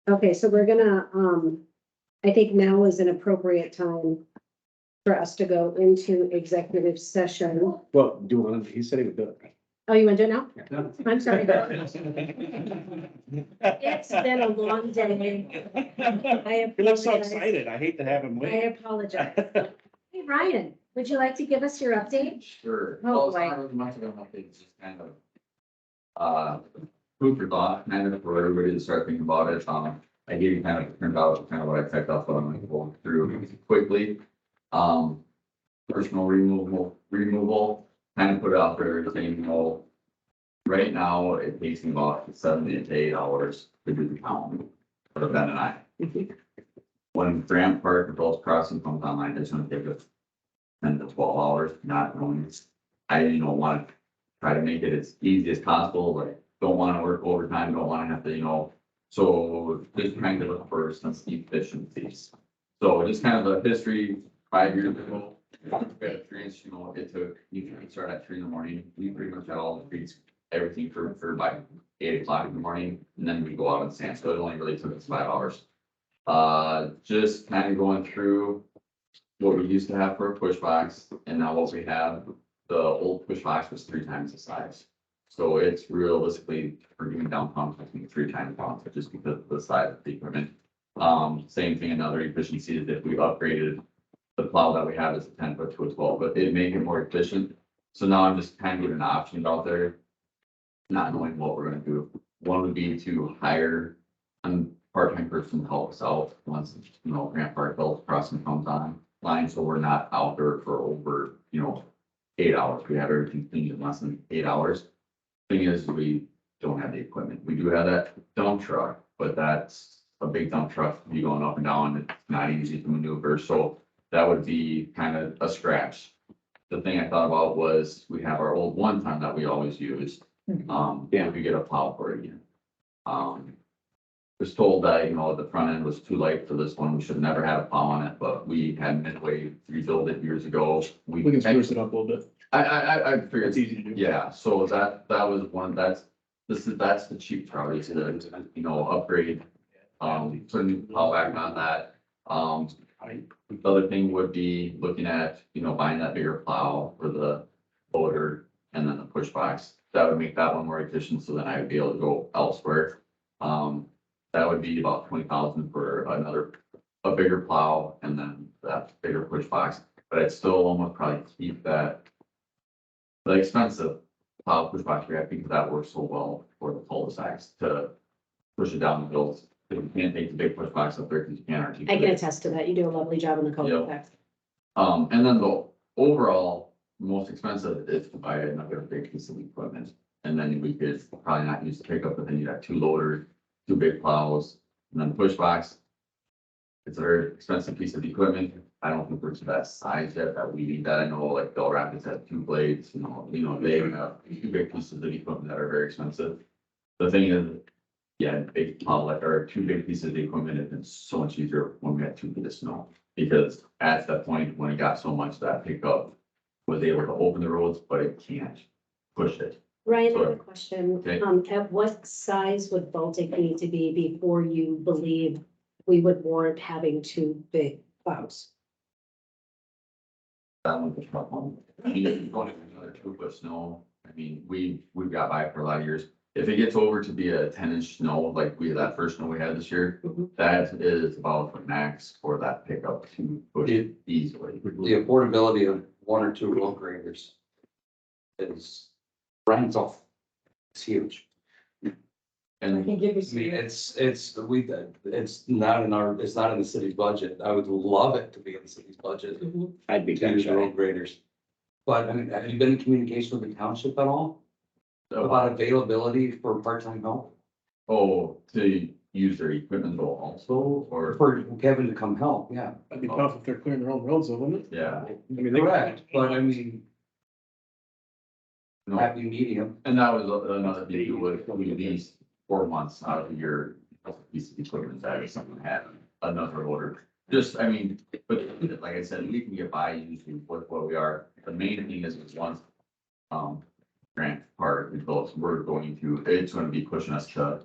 Okay, so we're gonna, I think now is an appropriate time for us to go into executive session. Well, do you want to, he said he would do it. Oh, you want to do it now? Yeah. I'm sorry. It's been a long day. He looks so excited. I hate to have him I wait. apologize. Hey, Ryan, would you like to give us your update? Sure. Oh, Well, it's not really much of an update, it's just kind of, food for thought, kind of, for everybody to start thinking about it. I gave you kind of turned out kind of what I typed up, but I'm gonna go through quickly. Personal removal, kind of put it out there, saying, you know, right now it takes me about 7 to 8 hours to do the count for Ben and I. When Grant Park Adult Crossing comes online, it's gonna take us 10 to 12 hours, not knowing. I, want to try to make it as easy as possible, like, don't want to work overtime, don't want to have to, so just trying to look for some efficiencies. So just kind of a history, 5 years ago, we had trees, it took, you can start at 3 in the morning, we pretty much had all the trees, everything for by 8 o'clock in the morning, and then we go out and sand, so it only really took us 5 hours. Just kind of going through, what we used to have for a push box, and now what we have, the old push box was 3 times the size. So it's realistically, for doing downtown, I think 3 times faster, just because of the size of the equipment. Same thing, another efficiency is if we upgraded the plow that we have is a 10 foot to a 12, but it make it more efficient. So now I'm just kind of giving options out there, not knowing what we're gonna do. One would be to hire a part-time person to help us out once, Grant Park Health Crossing comes online, so we're not out there for over, 8 hours. We have everything cleaned in less than 8 hours. Thing is, we don't have the equipment. We do have that dump truck, but that's a big dump truck, you going up and down, it's not easy to maneuver, so that would be kind of a scratch. The thing I thought about was, we have our old one ton that we always use, if we get a plow for it again. Was told that, the front end was too light for this one, we should have never had a plow on it, but we had Midway rebuild it years ago. We can spruce it up a little bit. I figured. It's easy to do. Yeah, so that was one, that's the cheap route, is to, upgrade, put a new plow back on that. The other thing would be looking at, buying that bigger plow for the loader and then the push box. That would make that one more efficient, so then I would be able to go elsewhere. That would be about 20,000 for a bigger plow and then that bigger push box. But I'd still almost probably keep the expensive plow push box we have, because that works so well for the cul-de-sacs to push it down the hills. You can't take the big push box up there because you can't articulate. I can attest to that. You do a lovely job on the cul-de-sacs. And then the overall most expensive is to buy another big piece of equipment. And then we could probably not use the pickup, but then you'd have 2 loaders, 2 big plows, and then push box. It's a very expensive piece of equipment. I don't think we're to that size yet that we need that. I know like Bell Rapids has 2 blades, they have 2 big pieces of equipment that are very expensive. The thing is, big plow, like our 2 big pieces of equipment, it's been so much easier when we had 2 feet of snow. Because at that point, when it got so much, that pickup was able to open the roads, but it can't push it. Ryan, I have a question. Okay. At what size would Baltic need to be before you believe we would warrant having 2 big plows? That one was about one. I mean, if you're going to another 2 foot snow, I mean, we've got by for a lot of years. If it gets over to be a 10-inch snow, like that first snow we had this year, that is about the max for that pickup to push it easily. The affordability of 1 or 2 road graders is rental. It's huge. I And can give you I some. mean, it's not in the city's budget. I would love it to be in the city's budget I'd be to use kind road of. graders. But I mean, have you been in communication with the township at all about availability for part-time help? Oh, to use their equipment though also, or? For Kevin to come help, yeah. That'd be tough if they're clearing their own roads, though, wouldn't it? Yeah. I mean, they. Correct, but I mean, No. happy medium. And that was another thing too, was we leased 4 months out of your piece of equipment that if someone had another order. Just, I mean, but like I said, we can get by usually with what we are. The main thing is once, Grant Park results, we're going to, it's gonna be pushing us to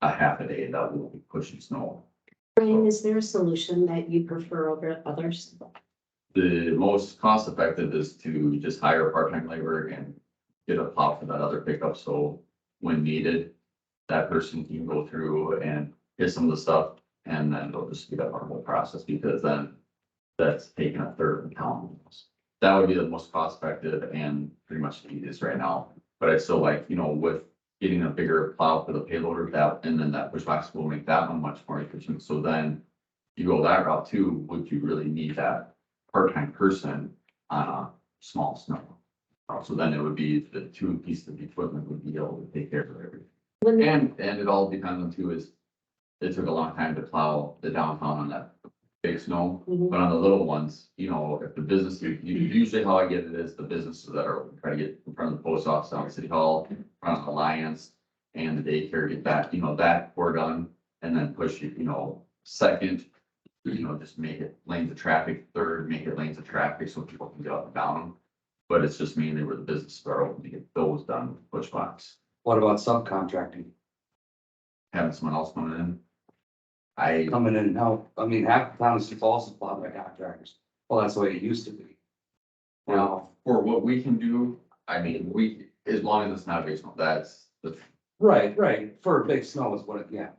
a half a day that will be pushing snow. Ryan, is there a solution that you prefer over others? The most cost effective is to just hire part-time labor and get a plow for that other pickup, so when needed, that person can go through and get some of the stuff, and then they'll just speed up our whole process, because then that's taking a third of the town. That would be the most cost effective and pretty much the easiest right now, but I still like, with getting a bigger plow for the payloader, that, and then that push box will make that one much more efficient, so then you go that route too, would you really need that part-time person on a small snow? So then it would be the 2 pieces of equipment would be able to take care of everything. And it all depends on too is, it took a long time to plow the downtown on that big snow, but on the little ones, if the business, usually how I get it is the businesses that are trying to get in front of the post office, down City Hall, front of Alliance, and the daycare, get that, that we're done, and then push it, second, just make it lanes of traffic, third, make it lanes of traffic so people can get up and down them. But it's just mainly where the businesses are open to get those done with push box. What about subcontracting? Having someone else coming in. Coming in and help. I mean, half the town is falls plowed by contractors. Well, that's the way it used to be. Now, For what we can do, I mean, as long as it's not basement, that's the, right, for big snow is what it, yeah.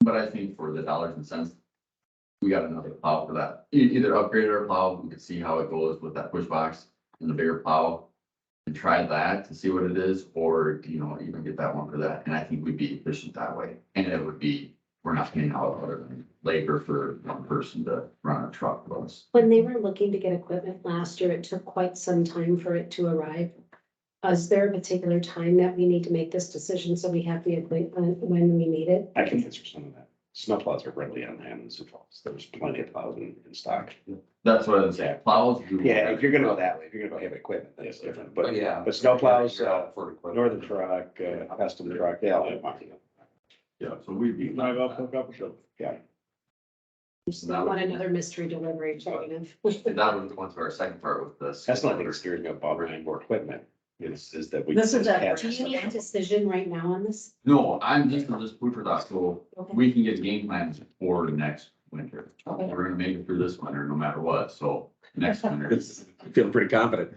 but I think for the dollars and cents. We got another plow for that. Either upgrade our plow, we could see how it goes with that push box and the bigger plow. And try that to see what it is, or, even get that one for that, and I think we'd be efficient that way. And it would be, we're not paying out other than labor for one person to run a truck with us. When they were looking to get equipment last year, it took quite some time for it to arrive. Is there a particular time that we need to make this decision so we have the equipment when we need it? I can answer some of that. Snow plows are readily on hand in Sioux Falls. There's plenty of plows in stock. That's what I was saying, plows. Yeah, if you're gonna go that way, if you're gonna go heavy equipment, that's different, but, yeah. but snow plows, For equipment. northern truck, custom truck, they all have money. Yeah, so we'd be. Drive up, hook up, show. Yeah. Just don't want another mystery delivery chain. That was going to our second part with this. That's the only thing that scares me about buying more equipment, is that we. This is that- have- Do you need a decision right now on this? No, I'm just food for thought, so Okay. we can get game plans for next winter. Okay. We're gonna make it through this winter no matter what, so next winter. I feel pretty confident.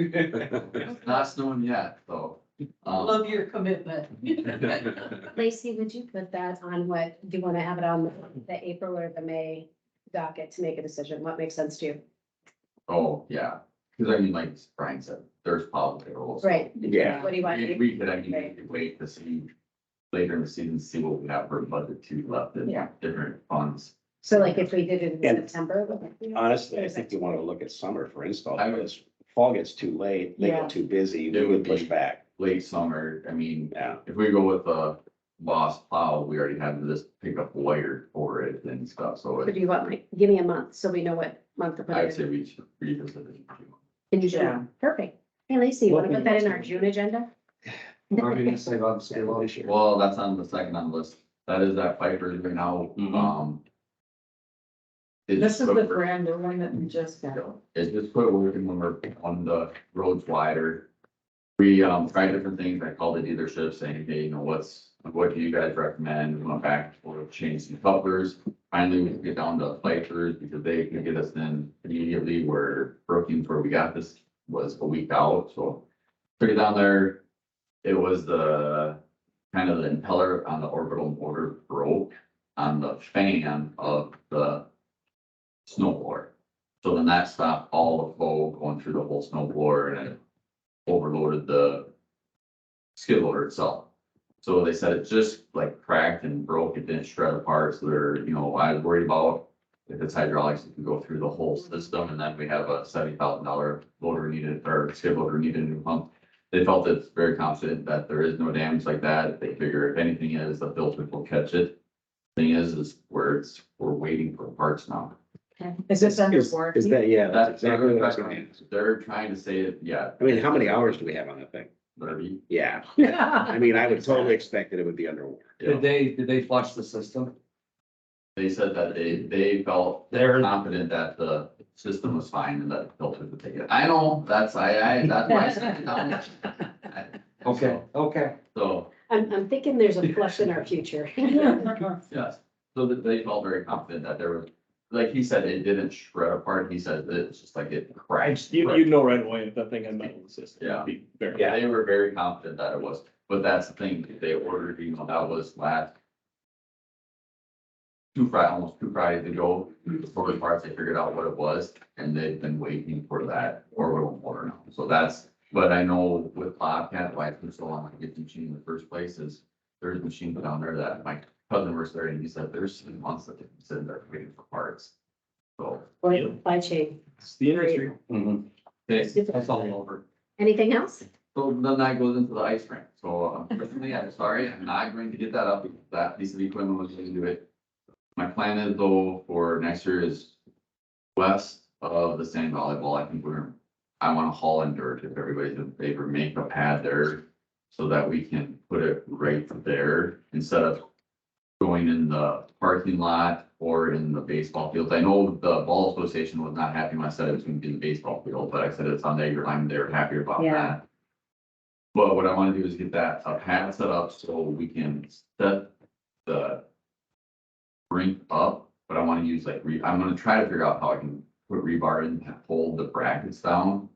It's not snowing yet, so. Love your commitment. Lacey, would you put that on what, do you want to have it on the April or the May docket to make a decision? What makes sense to you? Oh, yeah, cause I mean, like Brian said, there's politics. Right. Yeah. What do you want? We could, wait to see later in the season, see what we have for budget to left in Yeah. different funds. So like if we did it in And September? would that be okay? Honestly, I think you want to look at summer for install, I would- because fall gets too late, they Yeah. get too busy, It we would would push be- back. Late summer, I mean, Yeah. if we go with a Boss plow, we already have this pickup wired for it and stuff, so So do you want, like, give me a month so we know what month to put I'd it say in? we should revisit it. Can you do Yeah. it? Perfect. Hey, Lacey, you want to put that in our June agenda? What are you gonna say about the school this year? Well, that's on the second on the list. That is that Piper's right now, Mhm. it's This is put the work- brand new one that we just got. It's just put working when we're on the roads wider. We, tried different things. I called the dealership saying, hey, what do you guys recommend? We went back for change some couplers. Finally, we could get down to Piper's because they could get us in immediately, where Brookings, where we got this, was a week out, so. Took it down there. It was the kind of the impeller on the orbital motor broke on the fan of the snow blower. So then that stopped all the flow going through the whole snow blower, and it overloaded the skid loader itself. So they said it just like cracked and broke, it didn't shred apart, so they're, I was worried about if it's hydraulics, it can go through the whole system, and then we have a $70,000 loader needed, or skid loader needed a new pump. They felt it's very confident that there is no damage like that. They figure if anything is, the filter will catch it. Thing is we're waiting for parts now. Is this under Is warranty? that, yeah, that's That's exactly what I was gonna ask. They're trying to say it, yeah. I mean, how many hours do we have on that thing? 30. Yeah, I mean, I would totally expect that it would be under warranty. Did they flush the system? They said that they felt They're, confident that the system was fine and that the filter would take it. I know, that's why I said it down. okay. So, I'm thinking there's a flush in our future. yes, so that they felt very confident that there was, like he said, it didn't shred apart. He said that it's just like it cracked. You know right away if that thing had metal in the system. Yeah. Be very- Yeah, they were very confident that it was, but that's the thing, they ordered, that was last. Almost 2 Fridays ago, for the parts, they figured out what it was, and they've been waiting for that orbital motor now, so that's. But I know with Bobcat, why it took so long to get the machine in the first place is, there's machines down there that my cousin works there, and he said there's months that they've been sitting there waiting for parts. So, Or supply chain. It's the industry. That's all over. Anything else? so then that goes into the ice rink, so unfortunately, I'm sorry, I'm not going to get that up, that piece of equipment was going to do it. My plan is though, for next year is west of the sand volleyball, I think I wanna haul in dirt if everybody's in favor, make a pad there. So that we can put it right there instead of going in the parking lot or in the baseball fields. I know the ball association was not happy when I said it was gonna be in the baseball field, but I said it's on their line, they were happy about Yeah. that. But what I wanna do is get that a pad set up so we can set the rink up, but I wanna use I'm gonna try to figure out how I can put rebar in, and hold the brackets down.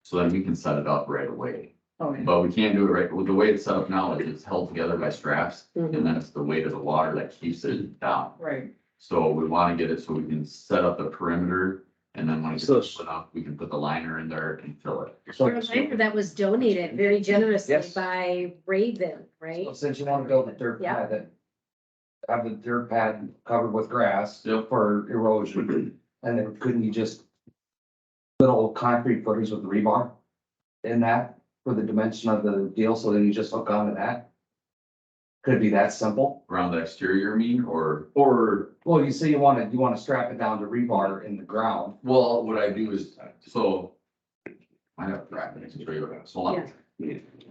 So then we can set it up right away. Okay. But we can't do it right, well, the way it's set up now is it's held together by straps, and then it's the weight of the water that keeps it down. Right. So we wanna get it so we can set up the perimeter, and then when it's So- set up, we can put the liner in there and fill it. A reminder that was donated very generously Yes. by Raven, right? So since you want to build a dirt Yeah. pad, that have the dirt pad covered with grass Yep. for erosion, and then couldn't you just little concrete footers with rebar in that for the dimension of the deal, so then you just hook onto that? Could it be that simple? Around the exterior, I mean, or, Well, you say you wanna strap it down to rebar in the ground. well, what I do is, so. I have a bracket, I can show you what, so hold on.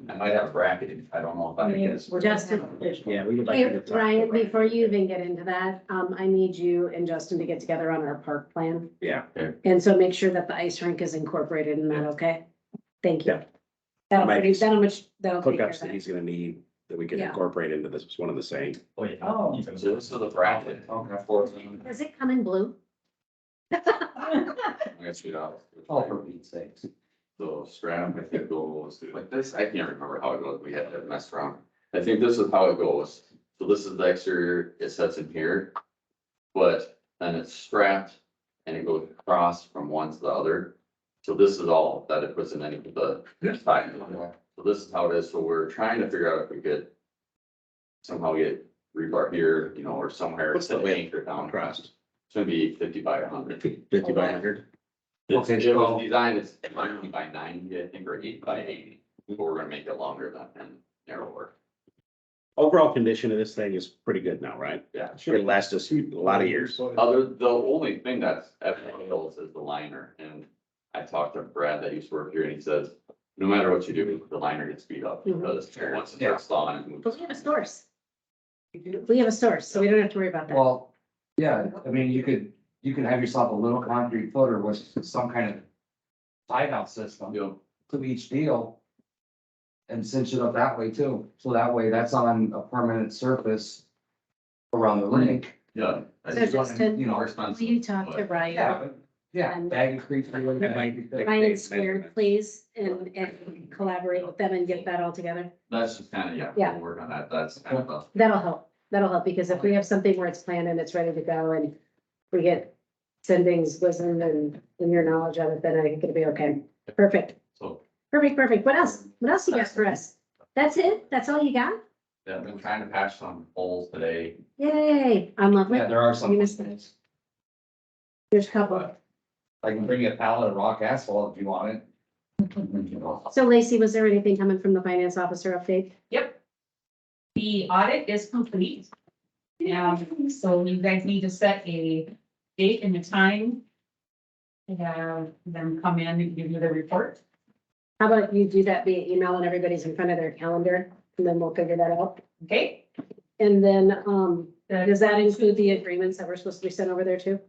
I might have a bracket, I don't know if I can get it. Justin. Yeah, we would like Hey, to talk Ryan, about it. before you even get into that, I need you and Justin to get together on our park plan. Yeah. And so make sure that the ice rink is incorporated in that, okay? Thank you. Yeah. That'll Might produce, that'll take care of Hookups that that. he's gonna need that we can Yeah. incorporate into this, one of the same. Oh, yeah. Oh. Even- So this is the bracket. Does it come in blue? I guess we don't. Oh, for Pete's sakes. So strap, I think goes like this, I can't remember how it goes, we had to mess around. I think this is how it goes, so this is the exterior, it sets in here. But then it's strapped and it goes across from one to the other. So this is all that it puts in any of the side. So this is how it is, so we're trying to figure out if we could somehow get rebar here, you know, or somewhere. What's the to width anchor down across? It's gonna be 50 by 100. 50 by 100? It's, Okay, it was so- designed, it's 90 by 90, I think, or 8 by 80, but we're gonna make it longer than and narrower. Overall condition of this thing is pretty good now, right? Yeah. It'll last us a lot of years. The only thing that's FAils is the liner, and I talked to Brad that used to work here, and he says, no matter what you do, the liner gets beat up, because once it starts thawing, it moves. But we have a source. We have a source, so we don't have to worry about that. Well, yeah, I mean, you could have yourself a little concrete footer with some kind of tie down system You know, to each deal. And cinch it up that way too, so that way that's on a permanent surface around the link. yeah. So Justin, You know, More will expensive. you talk to but- Ryan? Yeah, And- bag of creek. Ryan Squared, please, and collaborate with them and get that all together. That's just kind of, yeah, Yeah. we'll work on that, that's kind of a. That'll help. That'll help, because if we have something where it's planned and it's ready to go and we get Cindy's wisdom and your knowledge of it, then I think it'll be okay. Perfect. So, Perfect. What else? What else you got for us? That's it? That's all you got? yeah, I've been trying to patch some holes today. Yay, I'm lovely. Yeah, there are some. You missed it. There's a couple. I can bring you a pallet of rock asphalt if you want it. So Lacey, was there anything coming from the finance officer update? Yep. The audit is complete. So you guys need to set a date and a time to have them come in and give you the report. How about you do that via email and everybody's in front of their calendar, and then we'll figure that out. Okay? And then, The- does that include the agreements that were supposed to be sent over there too?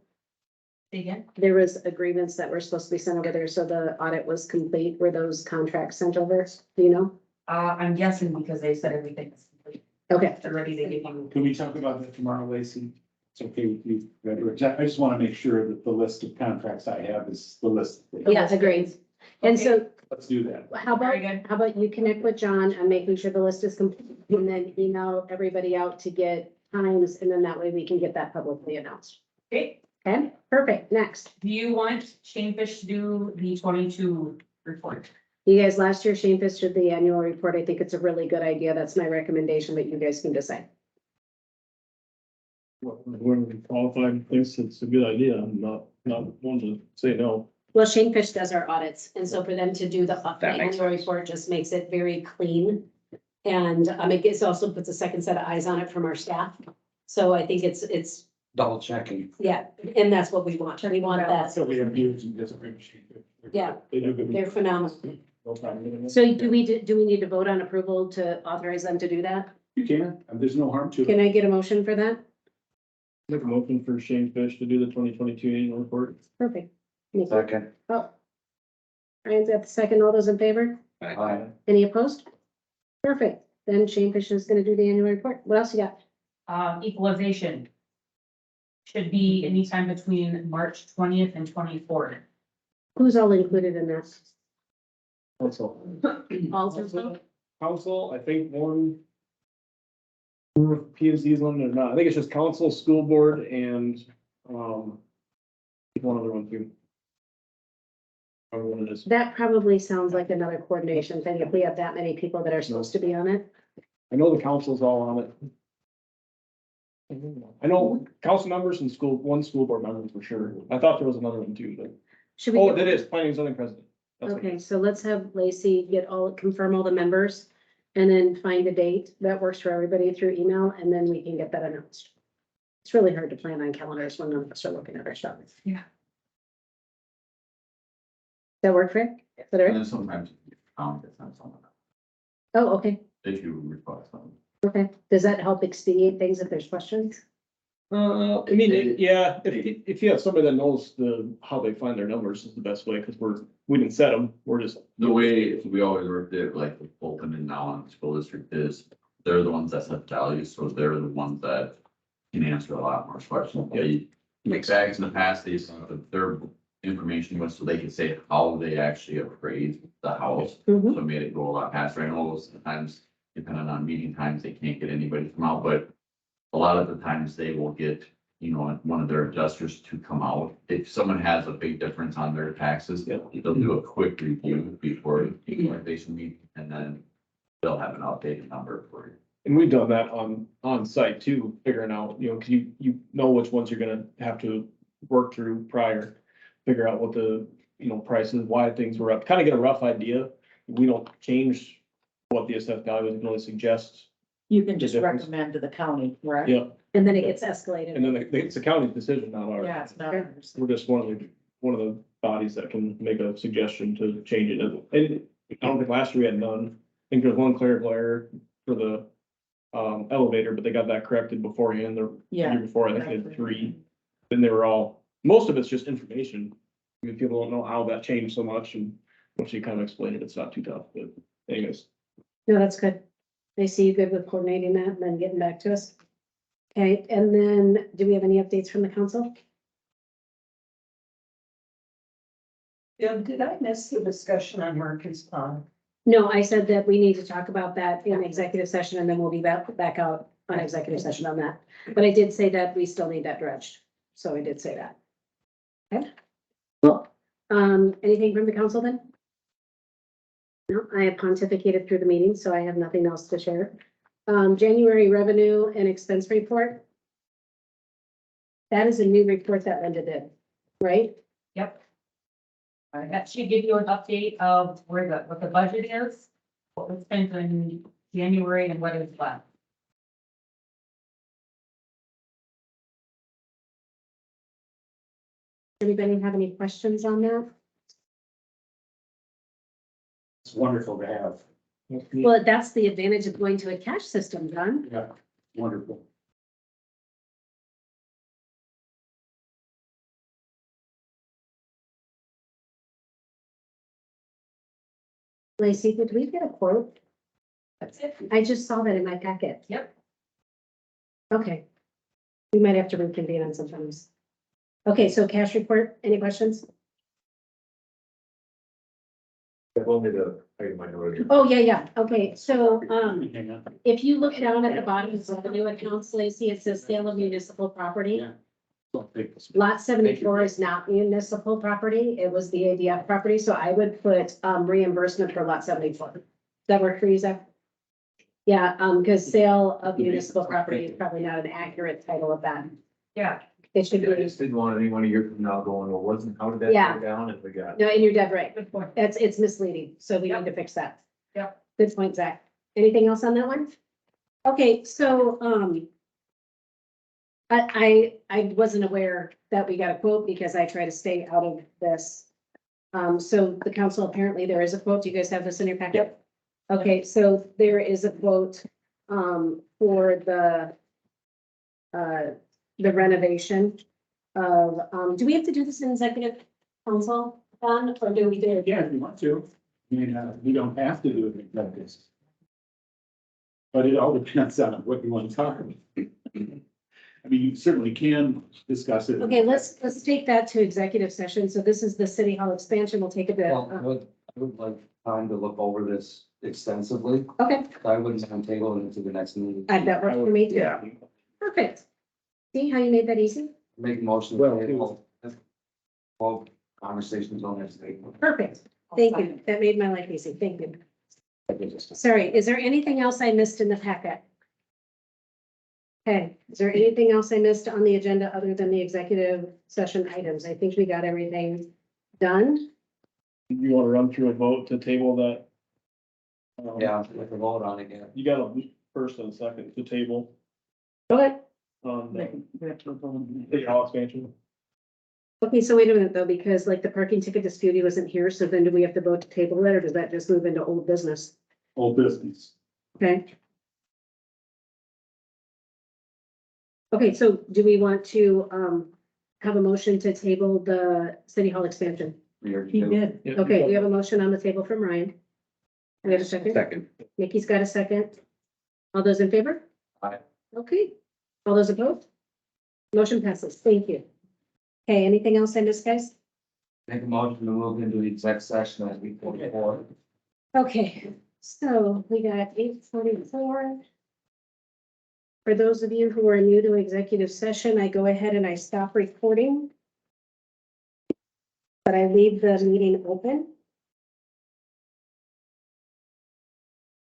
Say again? There was agreements that were supposed to be sent over there, so the audit was complete. Were those contracts sent over? Do you know? I'm guessing because they said everything is complete. Okay, They're ready to give you. Can we talk about that tomorrow, Lacey? It's okay with you. I just want to make sure that the list of contracts I have is the list. yeah, agreed. And so Let's do that. how about, Very good. how about you connect with John and making sure the list is complete and then email everybody out to get times, and then that way we can get that publicly announced. Okay, Okay, perfect. Next. do you want Shanefish to do the 22 report? You guys, last year Shane Fish did the annual report. I think it's a really good idea. That's my recommendation, but you guys can decide. When we qualified, thinks it's a good idea, I'm not one to say no. Well, Shane Fish does our audits, and so for them to do the That makes annual report just makes it very clean. And it gets, also puts a second set of eyes on it from our staff. So I think it's, Double checking. yeah, and that's what we want. We want that. So we have views and different. Yeah. They do good. They're phenomenal. No problem. So do we need to vote on approval to authorize them to do that? You can, there's no harm to it. Can I get a motion for that? Make a motion for Shane Fish to do the 2022 annual report. Perfect. Nikki? Second. Oh. Ryan's got the second. All those in favor? Aye. Any opposed? Perfect. Then Shane Fish is gonna do the annual report. What else you got? Equalization. should be anytime between March 20th and 24th. Who's all included in that? Council. Also, Council, I think one. P and Z's on there or not. I think it's just council, school board and, one other one too. I don't know what it is. that probably sounds like another coordination thing, if we have that many people that are supposed to be on it. I know the council's all on it. I know council members and one school board member for sure. I thought there was another one too, but, Should we? oh, it is planning and zoning president. That's what it Okay, is. so let's have Lacey confirm all the members and then find a date that works for everybody through email, and then we can get that announced. It's really hard to plan on calendars when none of us are looking at our stuff. Yeah. Does that work, Rick? Is that all And right? then sometimes, it's not someone, Oh, okay, if you request them. okay. Does that help expedite things if there's questions? I mean, yeah, if you have somebody that knows how they find their numbers is the best way, because we didn't set them, we're just. The way we always worked it, like with Fulton and now on the school district is, they're the ones that set values, so they're the ones that can answer a lot more questions. Yeah, you make bags in the past, they used to put their information was so they could say how they actually appraised the house. Mhm. So it made it go a lot faster. I know sometimes, depending on meeting times, they can't get anybody to come out, but a lot of the times they will get, one of their adjusters to come out. If someone has a big difference on their taxes, they'll do a quick review before the equalization meeting, and then they'll have an updated number for you. And we've done that on site too, figuring out, cause you know which ones you're gonna have to work through prior. Figure out what the, prices, why things were up, kind of get a rough idea. We don't change what the assessed value is, we can only suggest. You can just difference. recommend to the county, correct? Yeah, And then it gets escalated. and then it's the county's decision, not ours. Yeah, it's not. We're just one of the bodies that can make a suggestion to change it. And I don't think last year we had none. I think there's one clerical error for the elevator, but they got that corrected beforehand. The Yeah. year before, I think they had 3. Then they were most of it's just information. I mean, people don't know how that changed so much, and once you kind of explain it, it's not too tough, but anyways. No, that's good. I see you good with coordinating that and then getting back to us. Okay, and then do we have any updates from the council? Yeah, did I miss the discussion on Merkins Pond? No, I said that we need to talk about that in executive session and then we'll be back out on executive session on that. But I did say that we still need that dredged. So I did say that. Okay. Cool. Anything from the council then? No, I have pontificated through the meeting, so I have nothing else to share. January revenue and expense report. That is a new report that Linda did, right? Yep. That should give you an update of what the budget is, what was spent in January and what is left. Anybody have any questions on that? It's wonderful to have. Well, that's the advantage of going to a cash system, John. Yeah, wonderful. Lacey, did we get a quote? That's it. I just saw that in my packet. Yep. Okay. We might have to reconvene on sometimes. Okay, so cash report, any questions? I've only the item I noted. Oh, yeah. Okay, so, Hang on. if you look down at the bottom of revenue accounts, Lacey, it says sale of municipal property. Yeah. Don't take this. Lot 74 is not municipal property. It was the ADF property, so I would put, reimbursement for lot 74. Does that work for you, Zach? Yeah, because sale of municipal property is probably not an accurate title of that. Yeah. It should I be, just didn't want anyone a year from now going, well, how did that Yeah. go down? And we got. no, and you're dead right. Good point. It's misleading, so we Yep. need to fix that. Yep. Good point, Zach. Anything else on that one? Okay, so, I wasn't aware that we got a quote because I try to stay out of this. So the council, apparently there is a quote. Do you guys have this in your packet? Yep. Okay, so there is a quote, for the renovation of, do we have to do this in executive council, Don, or do we do it? Yeah, if you want to. I mean, we don't have to do it like this. But it all depends on what you want to talk about. I mean, you certainly can discuss it. Okay, let's take that to executive session. So this is the city hall expansion. We'll take a bit. Well, I would like time to look over this extensively. Okay, I wouldn't mind tabling it to the next meeting. that works for me too. Yeah. Perfect. See how you made that easy? Make a motion. Well, Well, conversations on next week. Perfect. Thank you. That made my life easy. Thank you. Sorry, is there anything else I missed in the packet? Okay, is there anything else I missed on the agenda other than the executive session items? I think we got everything done. You wanna run through a vote to table that? Yeah, we can vote on it again. You got a first and a second to table, Go ahead. We have to vote on it. the hall expansion. Okay, so wait a minute though, because like the parking ticket dispute, he wasn't here, so then do we have to vote to table it, or does that just move into old business? Whole business. Okay. Okay, so do we want to, have a motion to table the city hall expansion? He did. Okay, we have a motion on the table from Ryan. We have a second? Second. Nikki's got a second. All those in favor? Aye. Okay, all those opposed? Motion passes. Thank you. Okay, anything else I missed, guys? Make a motion to move into the exec session as we go forward. Okay, so we got 8:44. For those of you who are new to executive session, I go ahead and I stop recording. But I leave the meeting open.